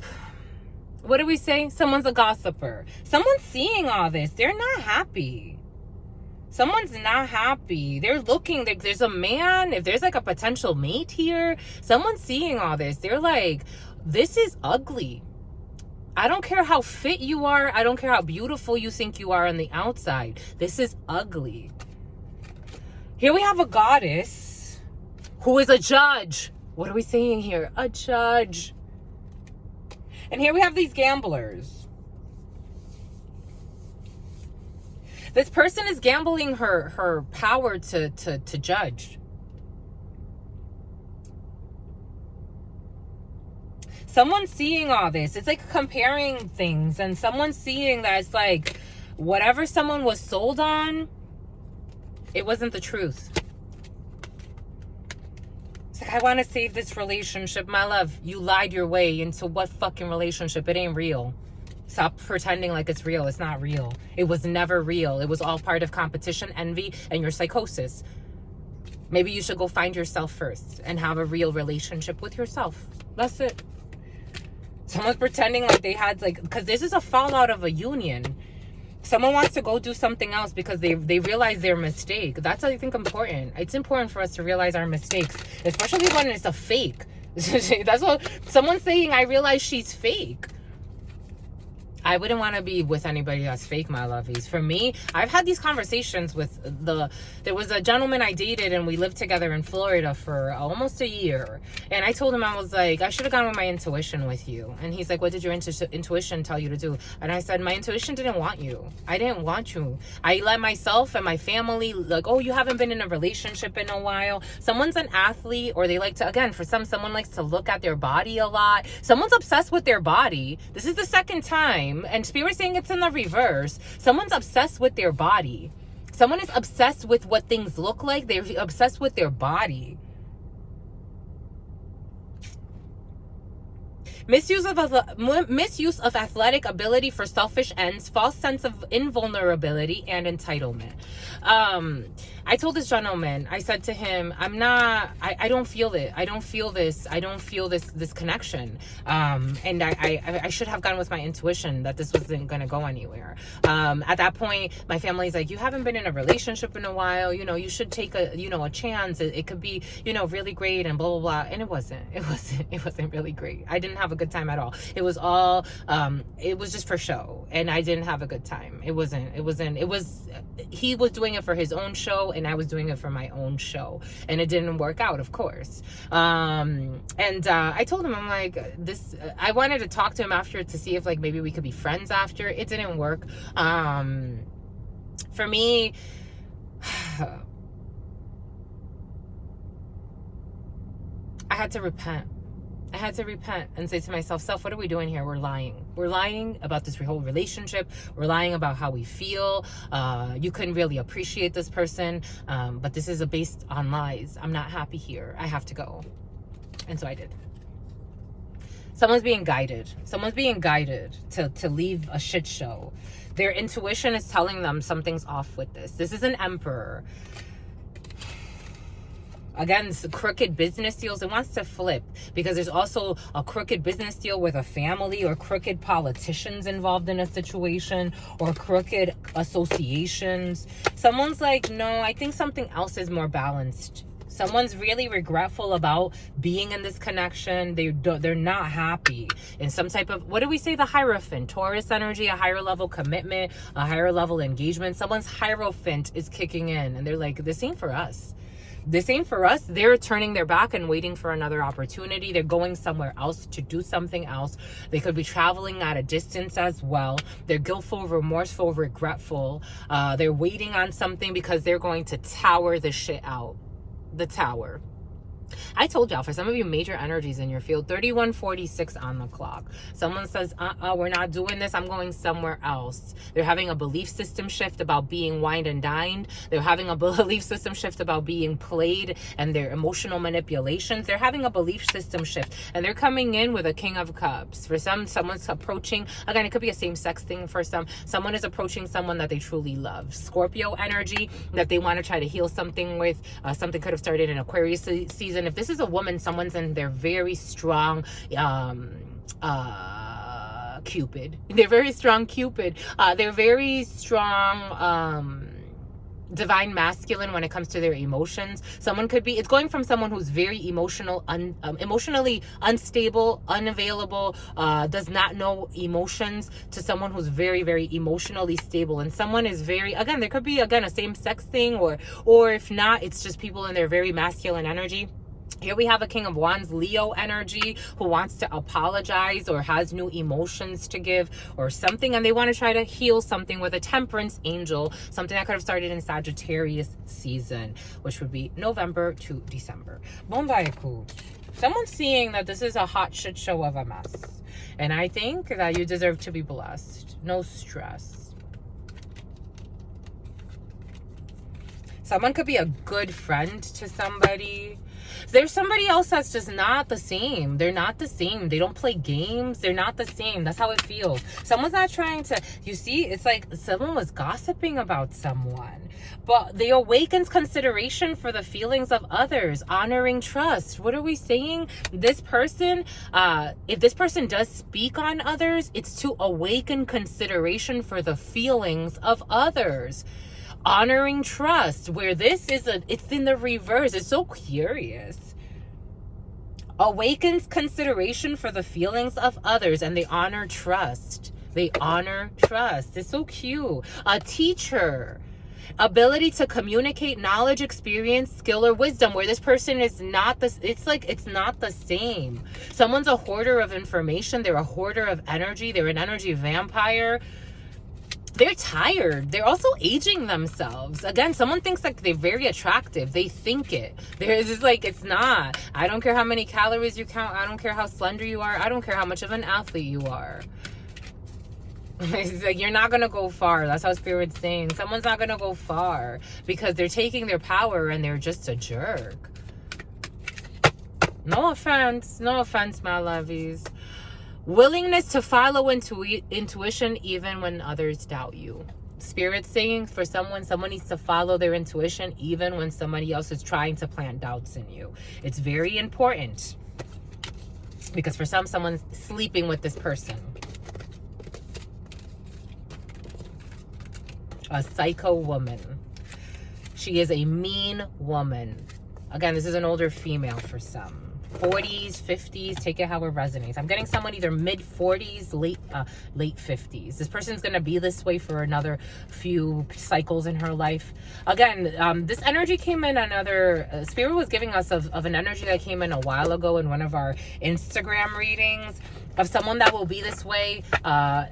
What do we say? Someone's a gossiper. Someone's seeing all this. They're not happy. Someone's not happy. They're looking. There's a man. If there's like a potential mate here, someone's seeing all this. They're like, this is ugly. I don't care how fit you are. I don't care how beautiful you think you are on the outside. This is ugly. Here we have a goddess who is a judge. What are we saying here? A judge. And here we have these gamblers. This person is gambling her power to judge. Someone's seeing all this. It's like comparing things, and someone's seeing that it's like whatever someone was sold on, it wasn't the truth. It's like, I want to save this relationship. My love, you lied your way into what fucking relationship? It ain't real. Stop pretending like it's real. It's not real. It was never real. It was all part of competition, envy, and your psychosis. Maybe you should go find yourself first and have a real relationship with yourself. That's it. Someone's pretending like they had, like, because this is a fallout of a union. Someone wants to go do something else because they realize their mistake. That's, I think, important. It's important for us to realize our mistakes, especially when it's a fake. That's what someone's saying. I realize she's fake. I wouldn't want to be with anybody that's fake, my lovies. For me, I've had these conversations with there was a gentleman I dated, and we lived together in Florida for almost a year. And I told him, I was like, I should have gone with my intuition with you. And he's like, what did your intuition tell you to do? And I said, my intuition didn't want you. I didn't want you. I let myself and my family, like, oh, you haven't been in a relationship in a while. Someone's an athlete, or they like to, again, for someone likes to look at their body a lot. Someone's obsessed with their body. This is the second time. And Spirit's saying it's in the reverse. Someone's obsessed with their body. Someone is obsessed with what things look like. They're obsessed with their body. Misuse of athletic ability for selfish ends, false sense of invulnerability, and entitlement. I told this gentleman, I said to him, I don't feel it. I don't feel this. I don't feel this connection. And I should have gone with my intuition that this wasn't going to go anywhere. At that point, my family's like, you haven't been in a relationship in a while. You know, you should take a chance. It could be, really great and blah, blah, blah. And it wasn't really great. I didn't have a good time at all. It was all, it was just for show. And I didn't have a good time. He was doing it for his own show, and I was doing it for my own show, and it didn't work out, of course. I told him, I'm like, I wanted to talk to him after to see if like maybe we could be friends after. It didn't work. For me, I had to repent. I had to repent and say to myself, self, what are we doing here? We're lying. We're lying about this whole relationship. We're lying about how we feel. You couldn't really appreciate this person, but this is based on lies. I'm not happy here. I have to go. And so I did. Someone's being guided. Someone's being guided to leave a shit show. Their intuition is telling them something's off with this. This is an emperor. Again, it's crooked business deals. It wants to flip because there's also a crooked business deal with a family, or crooked politicians involved in a situation, or crooked associations. Someone's like, no, I think something else is more balanced. Someone's really regretful about being in this connection. They're not happy in some type of, what do we say, the Hierophant? Taurus energy, a higher level commitment, a higher level engagement. Someone's Hierophant is kicking in, and they're like, this ain't for us. This ain't for us. They're turning their back and waiting for another opportunity. They're going somewhere else to do something else. They could be traveling at a distance as well. They're guiltful, remorseful, regretful. They're waiting on something because they're going to tower the shit out. The tower. I told y'all, for some of you, major energies in your field, 3146 on the clock. Someone says, we're not doing this. I'm going somewhere else. They're having a belief system shift about being wined and dined. They're having a belief system shift about being played and their emotional manipulations. They're having a belief system shift, and they're coming in with a King of Cups. For some, someone's approaching, again, it could be a same-sex thing for some. Someone is approaching someone that they truly love. Scorpio energy, that they want to try to heal something with. Something could have started in Aquarius season. If this is a woman, someone's in their very strong Cupid. They're very strong Cupid. They're very strong divine masculine when it comes to their emotions. Someone could be, it's going from someone who's very emotional, emotionally unstable, unavailable, does not know emotions, to someone who's very, very emotionally stable. And someone is very, again, there could be, again, a same-sex thing, or if not, it's just people in their very masculine energy. Here we have a King of Wands, Leo energy, who wants to apologize or has new emotions to give or something, and they want to try to heal something with a Temperance angel, something that could have started in Sagittarius season, which would be November to December. Bon vaiku. Someone's seeing that this is a hot shit show of a mess, and I think that you deserve to be blessed. No stress. Someone could be a good friend to somebody. There's somebody else that's just not the same. They're not the same. They don't play games. They're not the same. That's how it feels. Someone's not trying to, you see, it's like someone was gossiping about someone. But they awakens consideration for the feelings of others, honoring trust. What are we saying? This person, if this person does speak on others, it's to awaken consideration for the feelings of others. Honoring trust, where this is it's in the reverse. It's so curious. Awakens consideration for the feelings of others, and they honor trust. They honor trust. It's so cute. A teacher, ability to communicate knowledge, experience, skill, or wisdom, where this person is not this, it's like it's not the same. Someone's a hoarder of information. They're a hoarder of energy. They're an energy vampire. They're tired. They're also aging themselves. Again, someone thinks like they're very attractive. They think it. There's just like, it's not. I don't care how many calories you count. I don't care how slender you are. I don't care how much of an athlete you are. It's like, you're not going to go far. That's how Spirit's saying. Someone's not going to go far because they're taking their power and they're just a jerk. No offense. No offense, my lovies. Willingness to follow intuition even when others doubt you. Spirit saying for someone needs to follow their intuition even when somebody else is trying to plant doubts in you. It's very important because for someone's sleeping with this person. A psycho woman. She is a mean woman. Again, this is an older female for some. 40s, 50s, take it how it resonates. I'm getting someone either mid 40s, late 50s. This person's going to be this way for another few cycles in her life. Again, this energy came in another, Spirit was giving us of an energy that came in a while ago in one of our Instagram readings of someone that will be this way.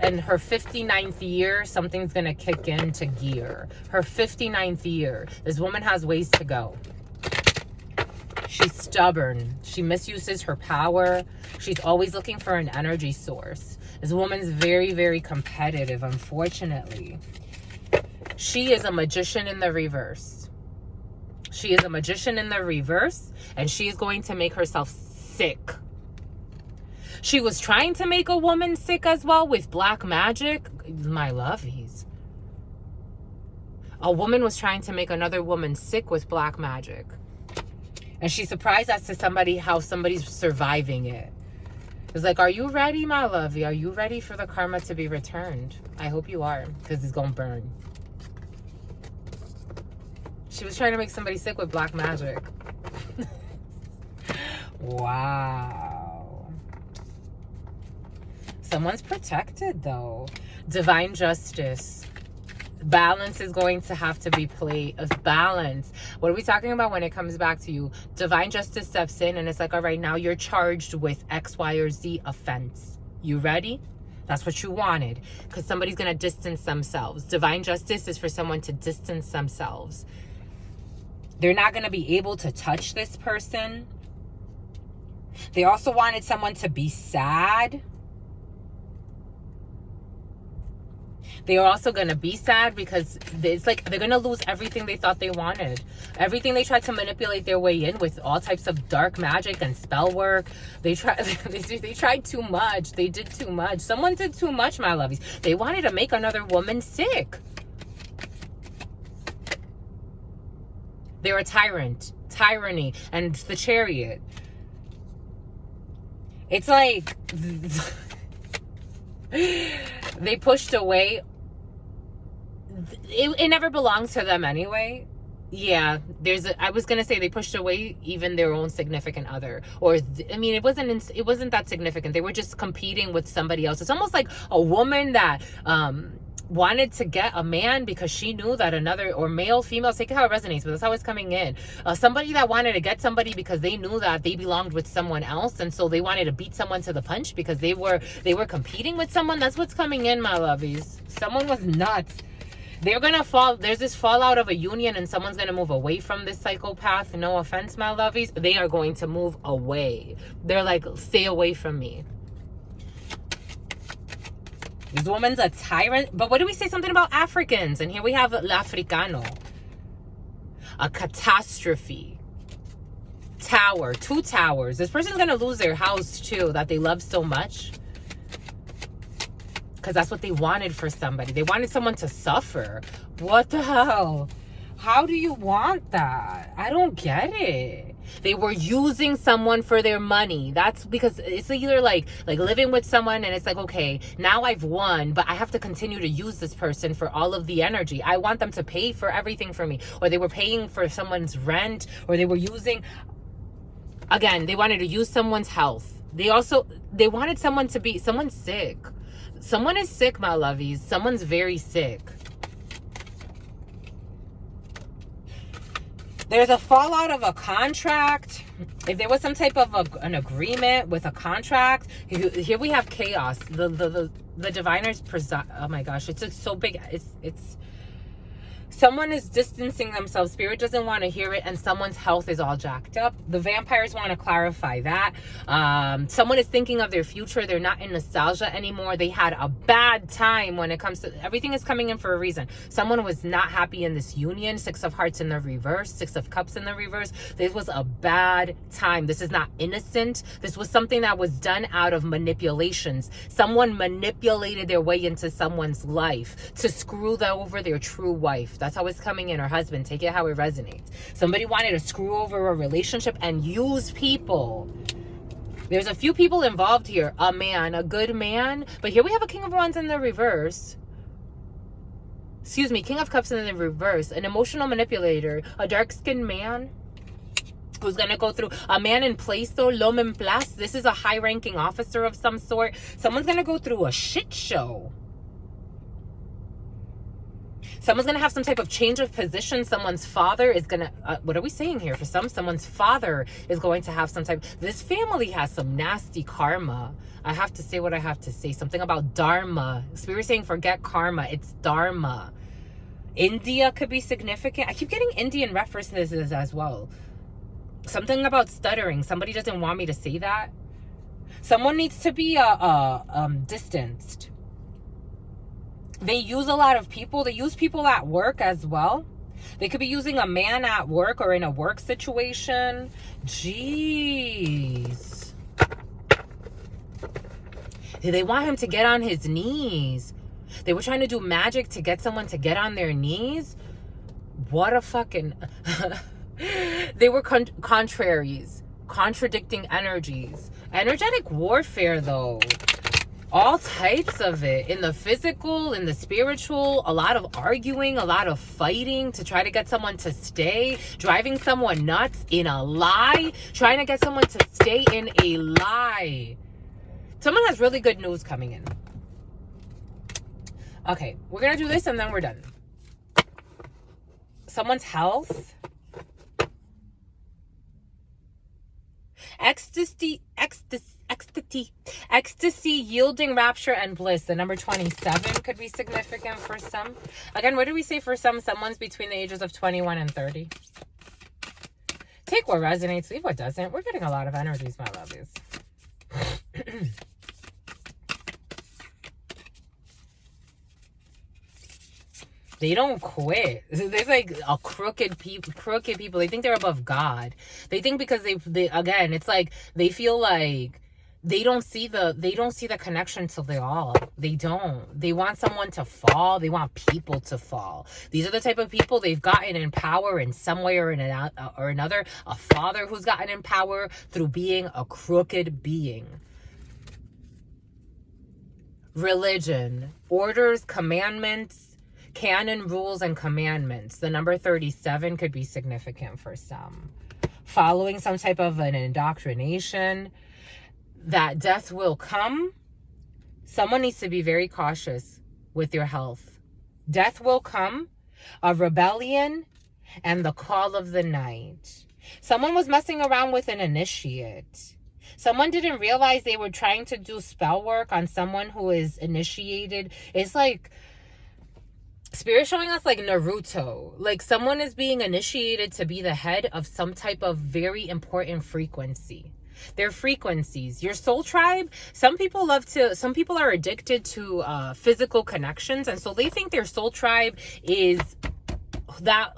In her 59th year, something's going to kick into gear. Her 59th year. This woman has ways to go. She's stubborn. She misuses her power. She's always looking for an energy source. This woman's very, very competitive, unfortunately. She is a magician in the reverse. She is a magician in the reverse, and she is going to make herself sick. She was trying to make a woman sick as well with black magic. My lovies. A woman was trying to make another woman sick with black magic. And she's surprised as to how somebody's surviving it. It's like, are you ready, my lovey? Are you ready for the karma to be returned? I hope you are, because it's going to burn. She was trying to make somebody sick with black magic. Wow. Someone's protected, though. Divine justice. Balance is going to have to be played. Balance. What are we talking about when it comes back to you? Divine justice steps in and it's like, all right, now you're charged with X, Y, or Z offense. You ready? That's what you wanted, because somebody's going to distance themselves. Divine justice is for someone to distance themselves. They're not going to be able to touch this person. They also wanted someone to be sad. They are also going to be sad because it's like they're going to lose everything they thought they wanted. Everything they tried to manipulate their way in with all types of dark magic and spell work. They tried too much. They did too much. Someone did too much, my lovies. They wanted to make another woman sick. They're a tyrant. Tyranny. And the Chariot. It's like they pushed away. It never belongs to them anyway. Yeah, I was gonna say they pushed away even their own significant other, or I mean, it wasn't that significant. They were just competing with somebody else. It's almost like a woman that wanted to get a man because she knew that another, or male, female, take it how it resonates, but that's how it's coming in. Somebody that wanted to get somebody because they knew that they belonged with someone else, and so they wanted to beat someone to the punch because they were competing with someone. That's what's coming in, my lovies. Someone was nuts. They're gonna fall. There's this fallout of a union, and someone's gonna move away from this psychopath. No offense, my lovies. They are going to move away. They're like, stay away from me. This woman's a tyrant. But what do we say something about Africans? And here we have l'Africano. A catastrophe. Tower. 2 towers. This person's gonna lose their house too, that they love so much. Because that's what they wanted for somebody. They wanted someone to suffer. What the hell? How do you want that? I don't get it. They were using someone for their money. That's because it's either like living with someone and it's like, okay, now I've won, but I have to continue to use this person for all of the energy. I want them to pay for everything for me. Or they were paying for someone's rent, or they were using, again, they wanted to use someone's health. They wanted someone's sick. Someone is sick, my lovies. Someone's very sick. There's a fallout of a contract. If there was some type of an agreement with a contract, here we have chaos. The diviners oh my gosh, it's so big. It's someone is distancing themselves. Spirit doesn't want to hear it, and someone's health is all jacked up. The vampires want to clarify that. Someone is thinking of their future. They're not in nostalgia anymore. They had a bad time when it comes to everything is coming in for a reason. Someone was not happy in this union. 6 of Hearts in the reverse, 6 of Cups in the reverse. This was a bad time. This is not innocent. This was something that was done out of manipulations. Someone manipulated their way into someone's life to screw over their true wife. That's how it's coming in, or husband. Take it how it resonates. Somebody wanted to screw over a relationship and use people. There's a few people involved here. A man, a good man. But here we have a King of Wands in the reverse. Excuse me, King of Cups in the reverse. An emotional manipulator. A dark-skinned man who's going to go through. A man in place, though. L'homme en place. This is a high-ranking officer of some sort. Someone's going to go through a shit show. Someone's going to have some type of change of position. Someone's father is going to, what are we saying here? For someone's father is going to have some type, this family has some nasty karma. I have to say what I have to say. Something about dharma. Spirit saying forget karma. It's dharma. India could be significant. I keep getting Indian references as well. Something about stuttering. Somebody doesn't want me to say that. Someone needs to be distanced. They use a lot of people. They use people at work as well. They could be using a man at work or in a work situation. Jeez. They want him to get on his knees. They were trying to do magic to get someone to get on their knees. What a fucking... They were contraries. Contradicting energies. Energetic warfare, though. All types of it. In the physical, in the spiritual, a lot of arguing, a lot of fighting to try to get someone to stay, driving someone nuts in a lie, trying to get someone to stay in a lie. Someone has really good news coming in. Okay, we're going to do this and then we're done. Someone's health. Ecstasy, yielding, rapture, and bliss. The number 27 could be significant for some. Again, what do we say for some? Someone's between the ages of 21 and 30. Take what resonates, leave what doesn't. We're getting a lot of energies, my lovies. They don't quit. There's like a crooked people. They think they're above God. They think because they again, it's like they feel like they don't see the connection to the all. They don't. They want someone to fall. They want people to fall. These are the type of people they've gotten in power in some way or another. A father who's gotten in power through being a crooked being. Religion, orders, commandments, canon, rules, and commandments. The number 37 could be significant for some. Following some type of an indoctrination. That death will come. Someone needs to be very cautious with your health. Death will come. A rebellion. And the call of the night. Someone was messing around with an initiate. Someone didn't realize they were trying to do spell work on someone who is initiated. It's like Spirit showing us like Naruto. Like someone is being initiated to be the head of some type of very important frequency. Their frequencies. Your soul tribe, some people are addicted to physical connections. And so they think their soul tribe is that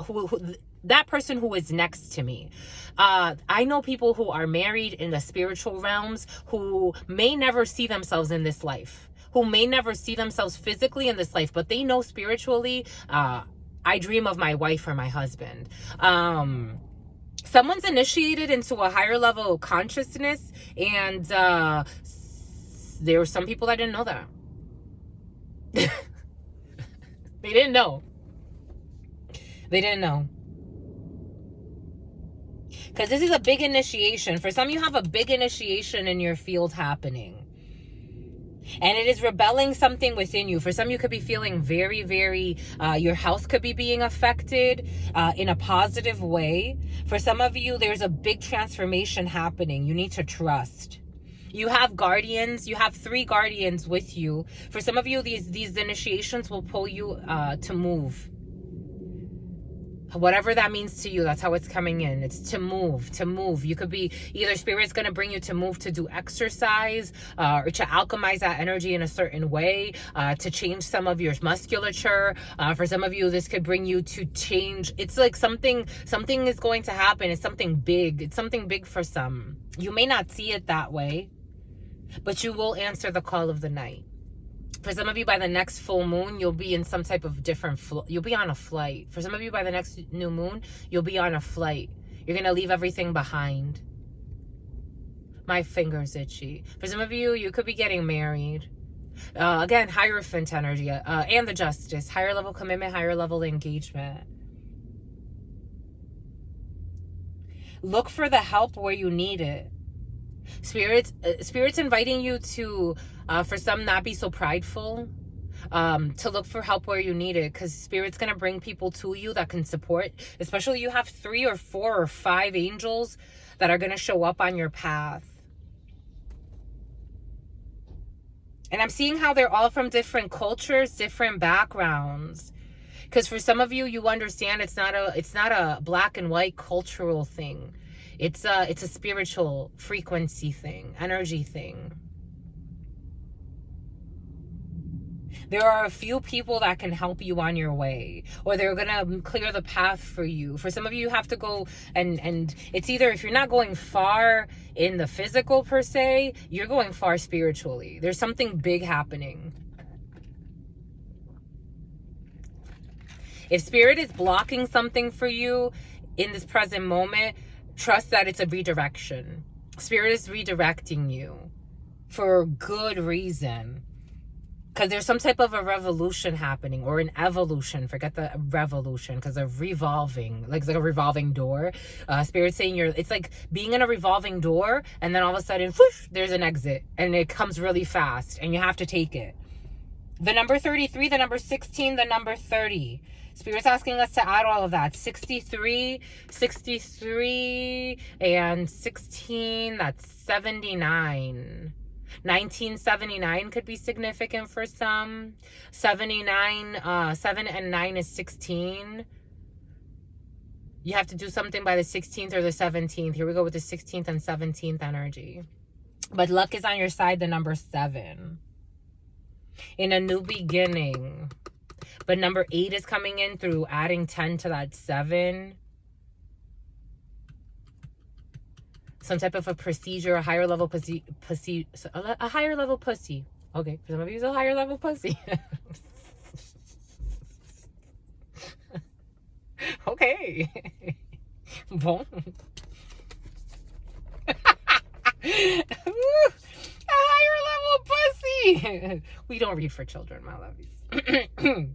person who is next to me. I know people who are married in the spiritual realms who may never see themselves in this life. Who may never see themselves physically in this life, but they know spiritually, I dream of my wife or my husband. Someone's initiated into a higher level of consciousness, and there were some people that didn't know that. They didn't know. They didn't know. Because this is a big initiation. For some, you have a big initiation in your field happening. And it is rebelling something within you. For some, you could be feeling very, very, your health could be being affected in a positive way. For some of you, there's a big transformation happening. You need to trust. You have guardians. You have 3 guardians with you. For some of you, these initiations will pull you to move. Whatever that means to you, that's how it's coming in. It's to move. You could be either Spirit's going to bring you to move to do exercise or to alchemize that energy in a certain way, to change some of your musculature. For some of you, this could bring you to change. It's like something is going to happen. It's something big. It's something big for some. You may not see it that way, but you will answer the call of the night. For some of you, by the next full moon, you'll be in some type of different you'll be on a flight. For some of you, by the next new moon, you'll be on a flight. You're going to leave everything behind. My finger's itchy. For some of you, you could be getting married. Again, Hierophant energy and the Justice. Higher level commitment, higher level engagement. Look for the help where you need it. Spirit's inviting you to, for some, not be so prideful, to look for help where you need it, because Spirit's going to bring people to you that can support. Especially you have 3 or 4 or 5 angels that are going to show up on your path. And I'm seeing how they're all from different cultures, different backgrounds. Because for some of you, you understand it's not a black and white cultural thing. It's a spiritual frequency thing, energy thing. There are a few people that can help you on your way, or they're going to clear the path for you. For some of you, you have to go and it's either, if you're not going far in the physical per se, you're going far spiritually. There's something big happening. If Spirit is blocking something for you in this present moment, trust that it's a redirection. Spirit is redirecting you for good reason. Because there's some type of a revolution happening, or an evolution. Forget the revolution, because a revolving, like it's like a revolving door. Spirit's saying it's like being in a revolving door, and then all of a sudden, whoosh, there's an exit, and it comes really fast, and you have to take it. The number 33, the number 16, the number 30. Spirit's asking us to add all of that. 63, and 16, that's 79. 1979 could be significant for some. 79, 7 and 9 is 16. You have to do something by the 16th or the 17th. Here we go with the 16th and 17th energy. But luck is on your side, the number 7. In a new beginning. But number 8 is coming in through adding 10 to that 7. Some type of a procedure, a higher level pussy, a higher level pussy. Okay, for some of you, it's a higher level pussy. Okay. Bon. A higher level pussy. We don't read for children, my lovies.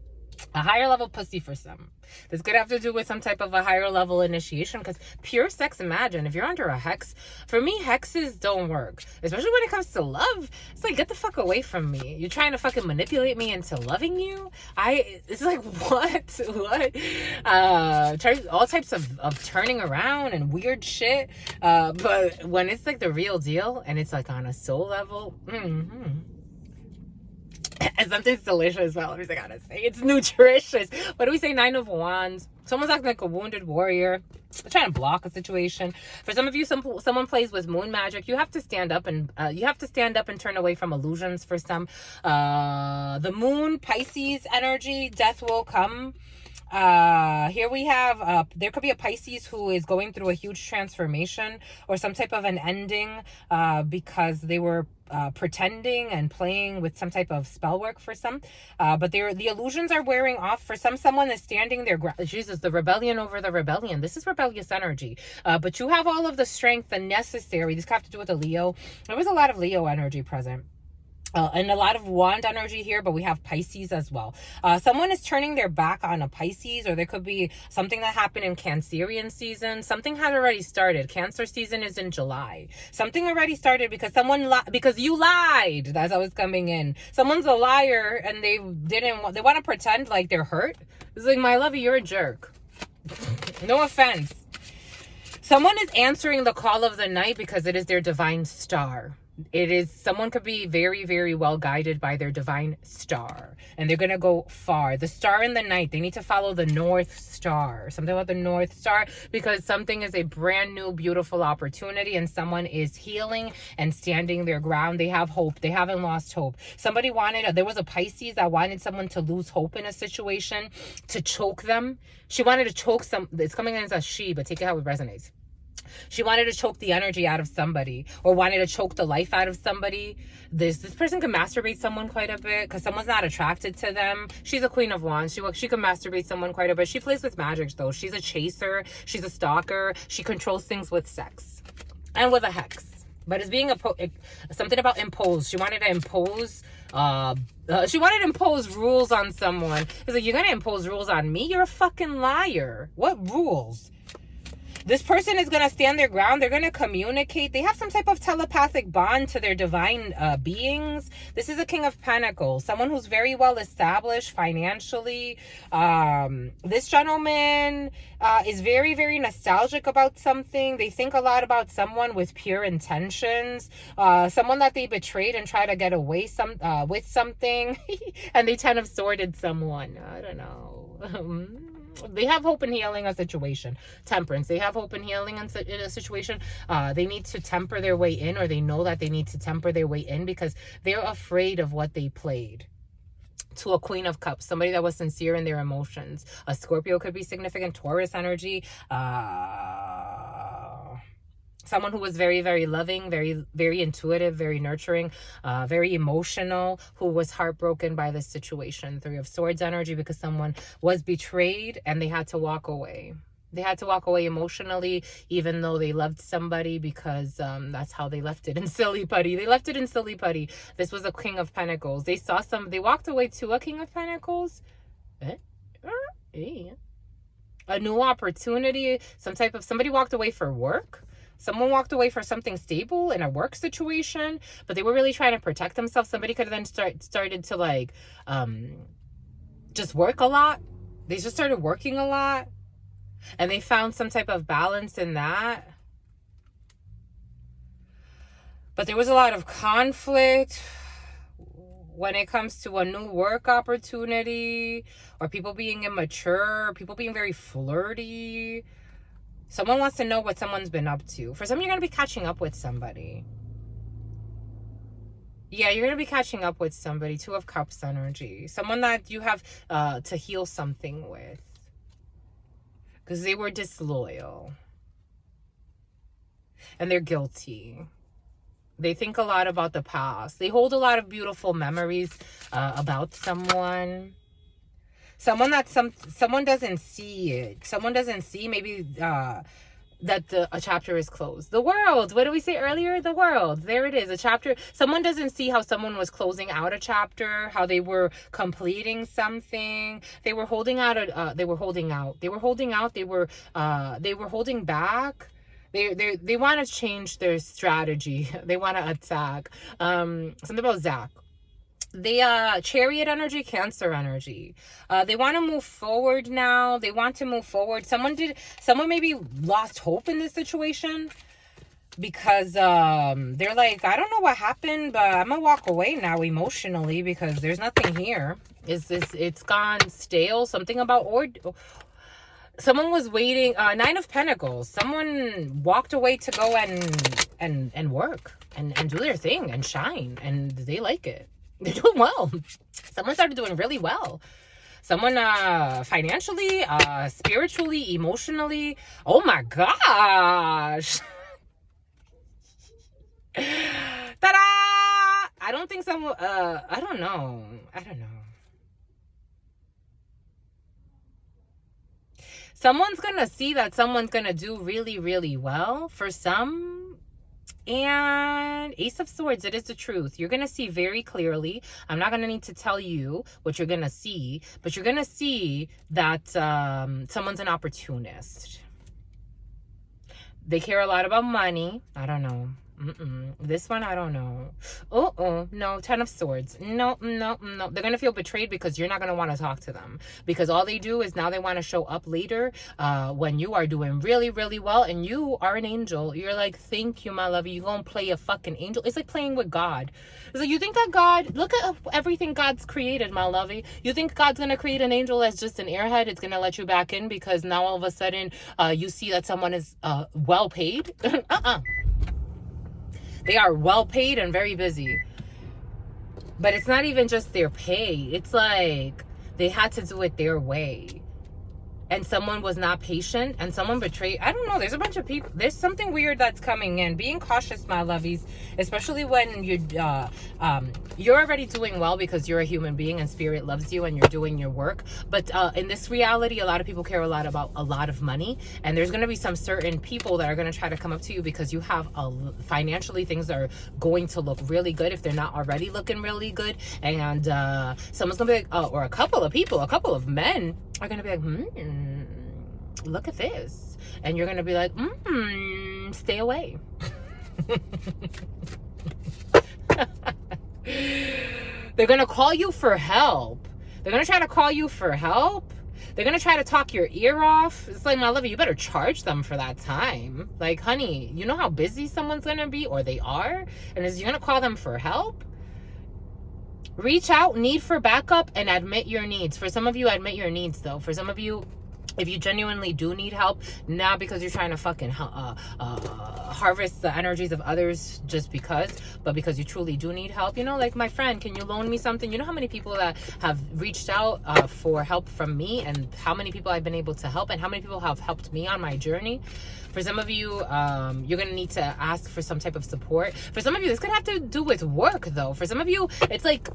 A higher level pussy for some. This could have to do with some type of a higher level initiation, because pure sex, imagine if you're under a hex. For me, hexes don't work, especially when it comes to love. It's like, get the fuck away from me. You're trying to fucking manipulate me into loving you. It's like, what all types of turning around and weird shit, but when it's like the real deal and it's like on a soul level, and something's delicious. Well, let me gotta say, it's nutritious. What do we say? 9 of Wands. Someone's acting like a wounded warrior. They're trying to block a situation. For some of you, someone plays with moon magic. You have to stand up and turn away from illusions. For some, the moon, Pisces energy, death will come. Here we have there could be a Pisces who is going through a huge transformation or some type of an ending, because they were pretending and playing with some type of spell work for some, but the illusions are wearing off. For someone is standing their ground. Jesus, the rebellion over the rebellion. This is rebellious energy, but you have all of the strength and necessary. This could have to do with a Leo. There was a lot of Leo energy present. And a lot of wand energy here, but we have Pisces as well. Someone is turning their back on a Pisces, or there could be something that happened in Cancerian season. Something had already started. Cancer season is in July. Something already started because because you lied. That's how it's coming in. Someone's a liar and they want to pretend like they're hurt. It's like, my lovey, you're a jerk. No offense. Someone is answering the call of the night because it is their divine star. Someone could be very, very well guided by their divine star, and they're going to go far. The star in the night, they need to follow the North Star. Something about the North Star, because something is a brand new, beautiful opportunity, and someone is healing and standing their ground. They have hope. They haven't lost hope. There was a Pisces that wanted someone to lose hope in a situation, to choke them. She wanted to choke it's coming in as a she, but take it how it resonates. She wanted to choke the energy out of somebody, or wanted to choke the life out of somebody. This person can masturbate someone quite a bit because someone's not attracted to them. She's a Queen of Wands. She can masturbate someone quite a bit. She plays with magic though. She's a chaser. She's a stalker. She controls things with sex and with a hex. But it's being something about impose. She wanted to impose. She wanted to impose rules on someone. It's like, you're gonna impose rules on me? You're a fucking liar. What rules? This person is going to stand their ground. They're going to communicate. They have some type of telepathic bond to their divine beings. This is a King of Pentacles. Someone who's very well established financially. This gentleman is very, very nostalgic about something. They think a lot about someone with pure intentions. Someone that they betrayed and tried to get away with something. And they 10 of Sworded someone. I don't know. They have hope in healing a situation. Temperance. They have hope in healing in a situation. They need to temper their way in, or they know that they need to temper their way in because they're afraid of what they played. To a Queen of Cups, somebody that was sincere in their emotions. A Scorpio could be significant. Taurus energy. Someone who was very, very loving, very, very intuitive, very nurturing, very emotional, who was heartbroken by this situation. 3 of Swords energy, because someone was betrayed and they had to walk away. They had to walk away emotionally, even though they loved somebody, because that's how they left it in silly putty. They left it in silly putty. This was a King of Pentacles. They walked away to a King of Pentacles. A new opportunity. Somebody walked away for work. Someone walked away for something stable in a work situation, but they were really trying to protect themselves. Somebody could have then started to just work a lot. They just started working a lot, and they found some type of balance in that. But there was a lot of conflict when it comes to a new work opportunity, or people being immature, people being very flirty. Someone wants to know what someone's been up to. For some, you're going to be catching up with somebody. Yeah, you're going to be catching up with somebody. 2 of Cups energy. Someone that you have to heal something with. Because they were disloyal. And they're guilty. They think a lot about the past. They hold a lot of beautiful memories about someone. Someone that someone doesn't see it. Someone doesn't see maybe that a chapter is closed. The world. What did we say earlier? The world. There it is. A chapter. Someone doesn't see how someone was closing out a chapter, how they were completing something. They were holding out. They were holding out. They were holding out. They were holding back. They want to change their strategy. They want to attack. Something about Zach. They Chariot energy, Cancer energy. They want to move forward now. They want to move forward. Someone maybe lost hope in this situation because they're like, I don't know what happened, but I'm gonna walk away now emotionally because there's nothing here. It's gone stale. Something about someone was waiting. 9 of Pentacles. Someone walked away to go and work and do their thing and shine, and they like it. They're doing well. Someone started doing really well. Someone financially, spiritually, emotionally. Oh my gosh. Ta-da! I don't think someone, I don't know. Someone's gonna see that someone's gonna do really, really well for some. And Ace of Swords, it is the truth. You're going to see very clearly. I'm not going to need to tell you what you're going to see, but you're going to see that someone's an opportunist. They care a lot about money. I don't know. This one, I don't know. No, 10 of Swords. No. They're going to feel betrayed because you're not going to want to talk to them. Because all they do is now they want to show up later when you are doing really, really well and you are an angel. You're like, thank you, my love. You're going to play a fucking angel. It's like playing with God. It's like, you think that God, look at everything God's created, my lovey. You think God's going to create an angel as just an airhead? It's going to let you back in because now all of a sudden you see that someone is well paid? They are well paid and very busy. But it's not even just their pay. It's like they had to do it their way. And someone was not patient and someone betrayed. I don't know. There's a bunch of people. There's something weird that's coming in. Being cautious, my lovies, especially when you're already doing well because you're a human being and spirit loves you and you're doing your work. But in this reality, a lot of people care a lot about a lot of money. And there's going to be some certain people that are going to try to come up to you because you have financially things are going to look really good if they're not already looking really good. And someone's going to be like, or a couple of men are going to be like, look at this. And you're going to be like, stay away. They're going to call you for help. They're going to try to call you for help. They're going to try to talk your ear off. It's like, my love, you better charge them for that time. Like, honey, you know how busy someone's going to be, or they are? And you're going to call them for help? Reach out, need for backup, and admit your needs. For some of you, admit your needs, though. For some of you, if you genuinely do need help, not because you're trying to fucking harvest the energies of others just because, but because you truly do need help. You know, like, my friend, can you loan me something? You know how many people that have reached out for help from me, and how many people I've been able to help, and how many people have helped me on my journey? For some of you, you're going to need to ask for some type of support. For some of you, this could have to do with work, though. For some of you, it's like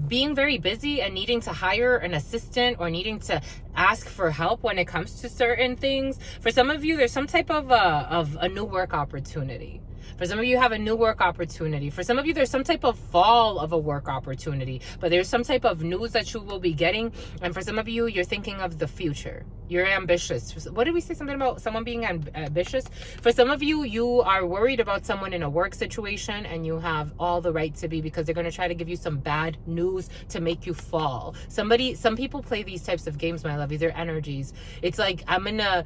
being very busy and needing to hire an assistant or needing to ask for help when it comes to certain things. For some of you, there's some type of a new work opportunity. For some of you, have a new work opportunity. For some of you, there's some type of fall of a work opportunity, but there's some type of news that you will be getting. And for some of you, you're thinking of the future. You're ambitious. What did we say? Something about someone being ambitious? For some of you, you are worried about someone in a work situation, and you have all the right to be, because they're going to try to give you some bad news to make you fall. Some people play these types of games, my love. These are energies. It's like, I'm gonna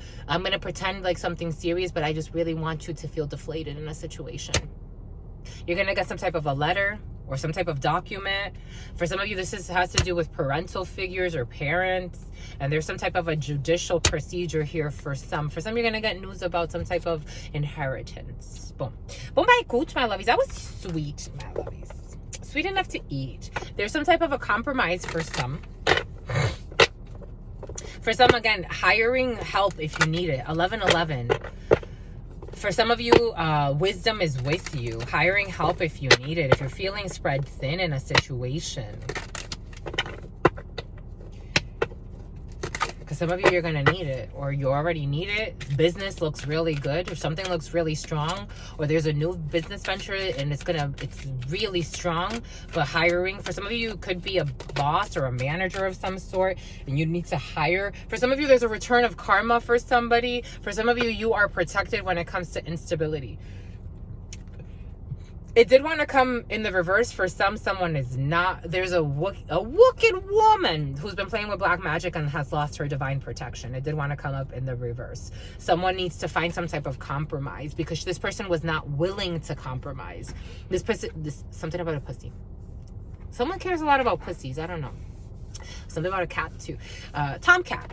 pretend like something serious, but I just really want you to feel deflated in a situation. You're going to get some type of a letter or some type of document. For some of you, this has to do with parental figures or parents, and there's some type of a judicial procedure here for some. For some, you're going to get news about some type of inheritance. Boom. Boom by coach, my lovies. That was sweet, my lovies. Sweet enough to eat. There's some type of a compromise for some. For some, again, hiring help if you need it. 1111. For some of you, wisdom is with you. Hiring help if you need it. If you're feeling spread thin in a situation. Because some of you, you're going to need it. Or you already need it. Business looks really good. Or something looks really strong. Or there's a new business venture and it's really strong. But hiring, for some of you, could be a boss or a manager of some sort. And you need to hire. For some of you, there's a return of karma for somebody. For some of you, you are protected when it comes to instability. It did want to come in the reverse for some. Someone is not. There's a wicked woman who's been playing with black magic and has lost her divine protection. It did want to come up in the reverse. Someone needs to find some type of compromise because this person was not willing to compromise. Something about a pussy. Someone cares a lot about pussies. I don't know. Something about a cat too. Tomcat.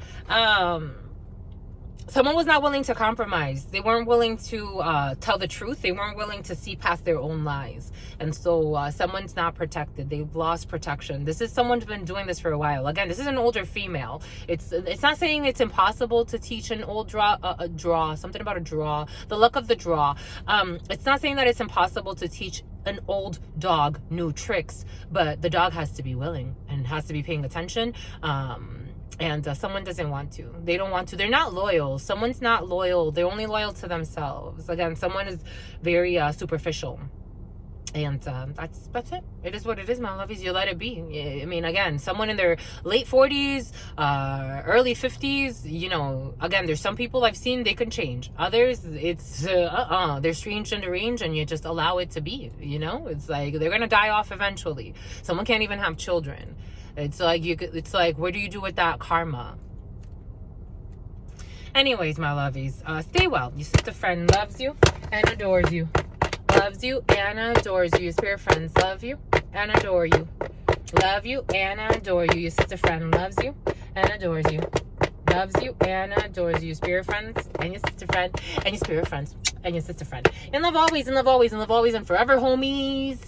Someone was not willing to compromise. They weren't willing to tell the truth. They weren't willing to see past their own lies. And so someone's not protected. They've lost protection. This is someone who's been doing this for a while. Again, this is an older female. It's not saying it's impossible to teach an old draw. Something about a draw. The luck of the draw. It's not saying that it's impossible to teach an old dog new tricks. But the dog has to be willing and has to be paying attention. And someone doesn't want to. They don't want to. They're not loyal. Someone's not loyal. They're only loyal to themselves. Again, someone is very superficial. And that's it. It is what it is, my lovies. You let it be. I mean, again, someone in their late 40s, early 50s, you know, again, there's some people I've seen, they can change. Others, it's, they're strange and deranged, and you just allow it to be, you know? It's like, they're going to die off eventually. Someone can't even have children. It's like, what do you do with that karma? Anyways, my lovies, stay well. Your sister friend loves you and adores you. Loves you and adores you. Your spirit friends love you and adore you. Love you and adore you. Your sister friend loves you and adores you. Loves you and adores you. Your spirit friends and your sister friend and your spirit friends and your sister friend. In love always, in love always, in love always, and forever, homies.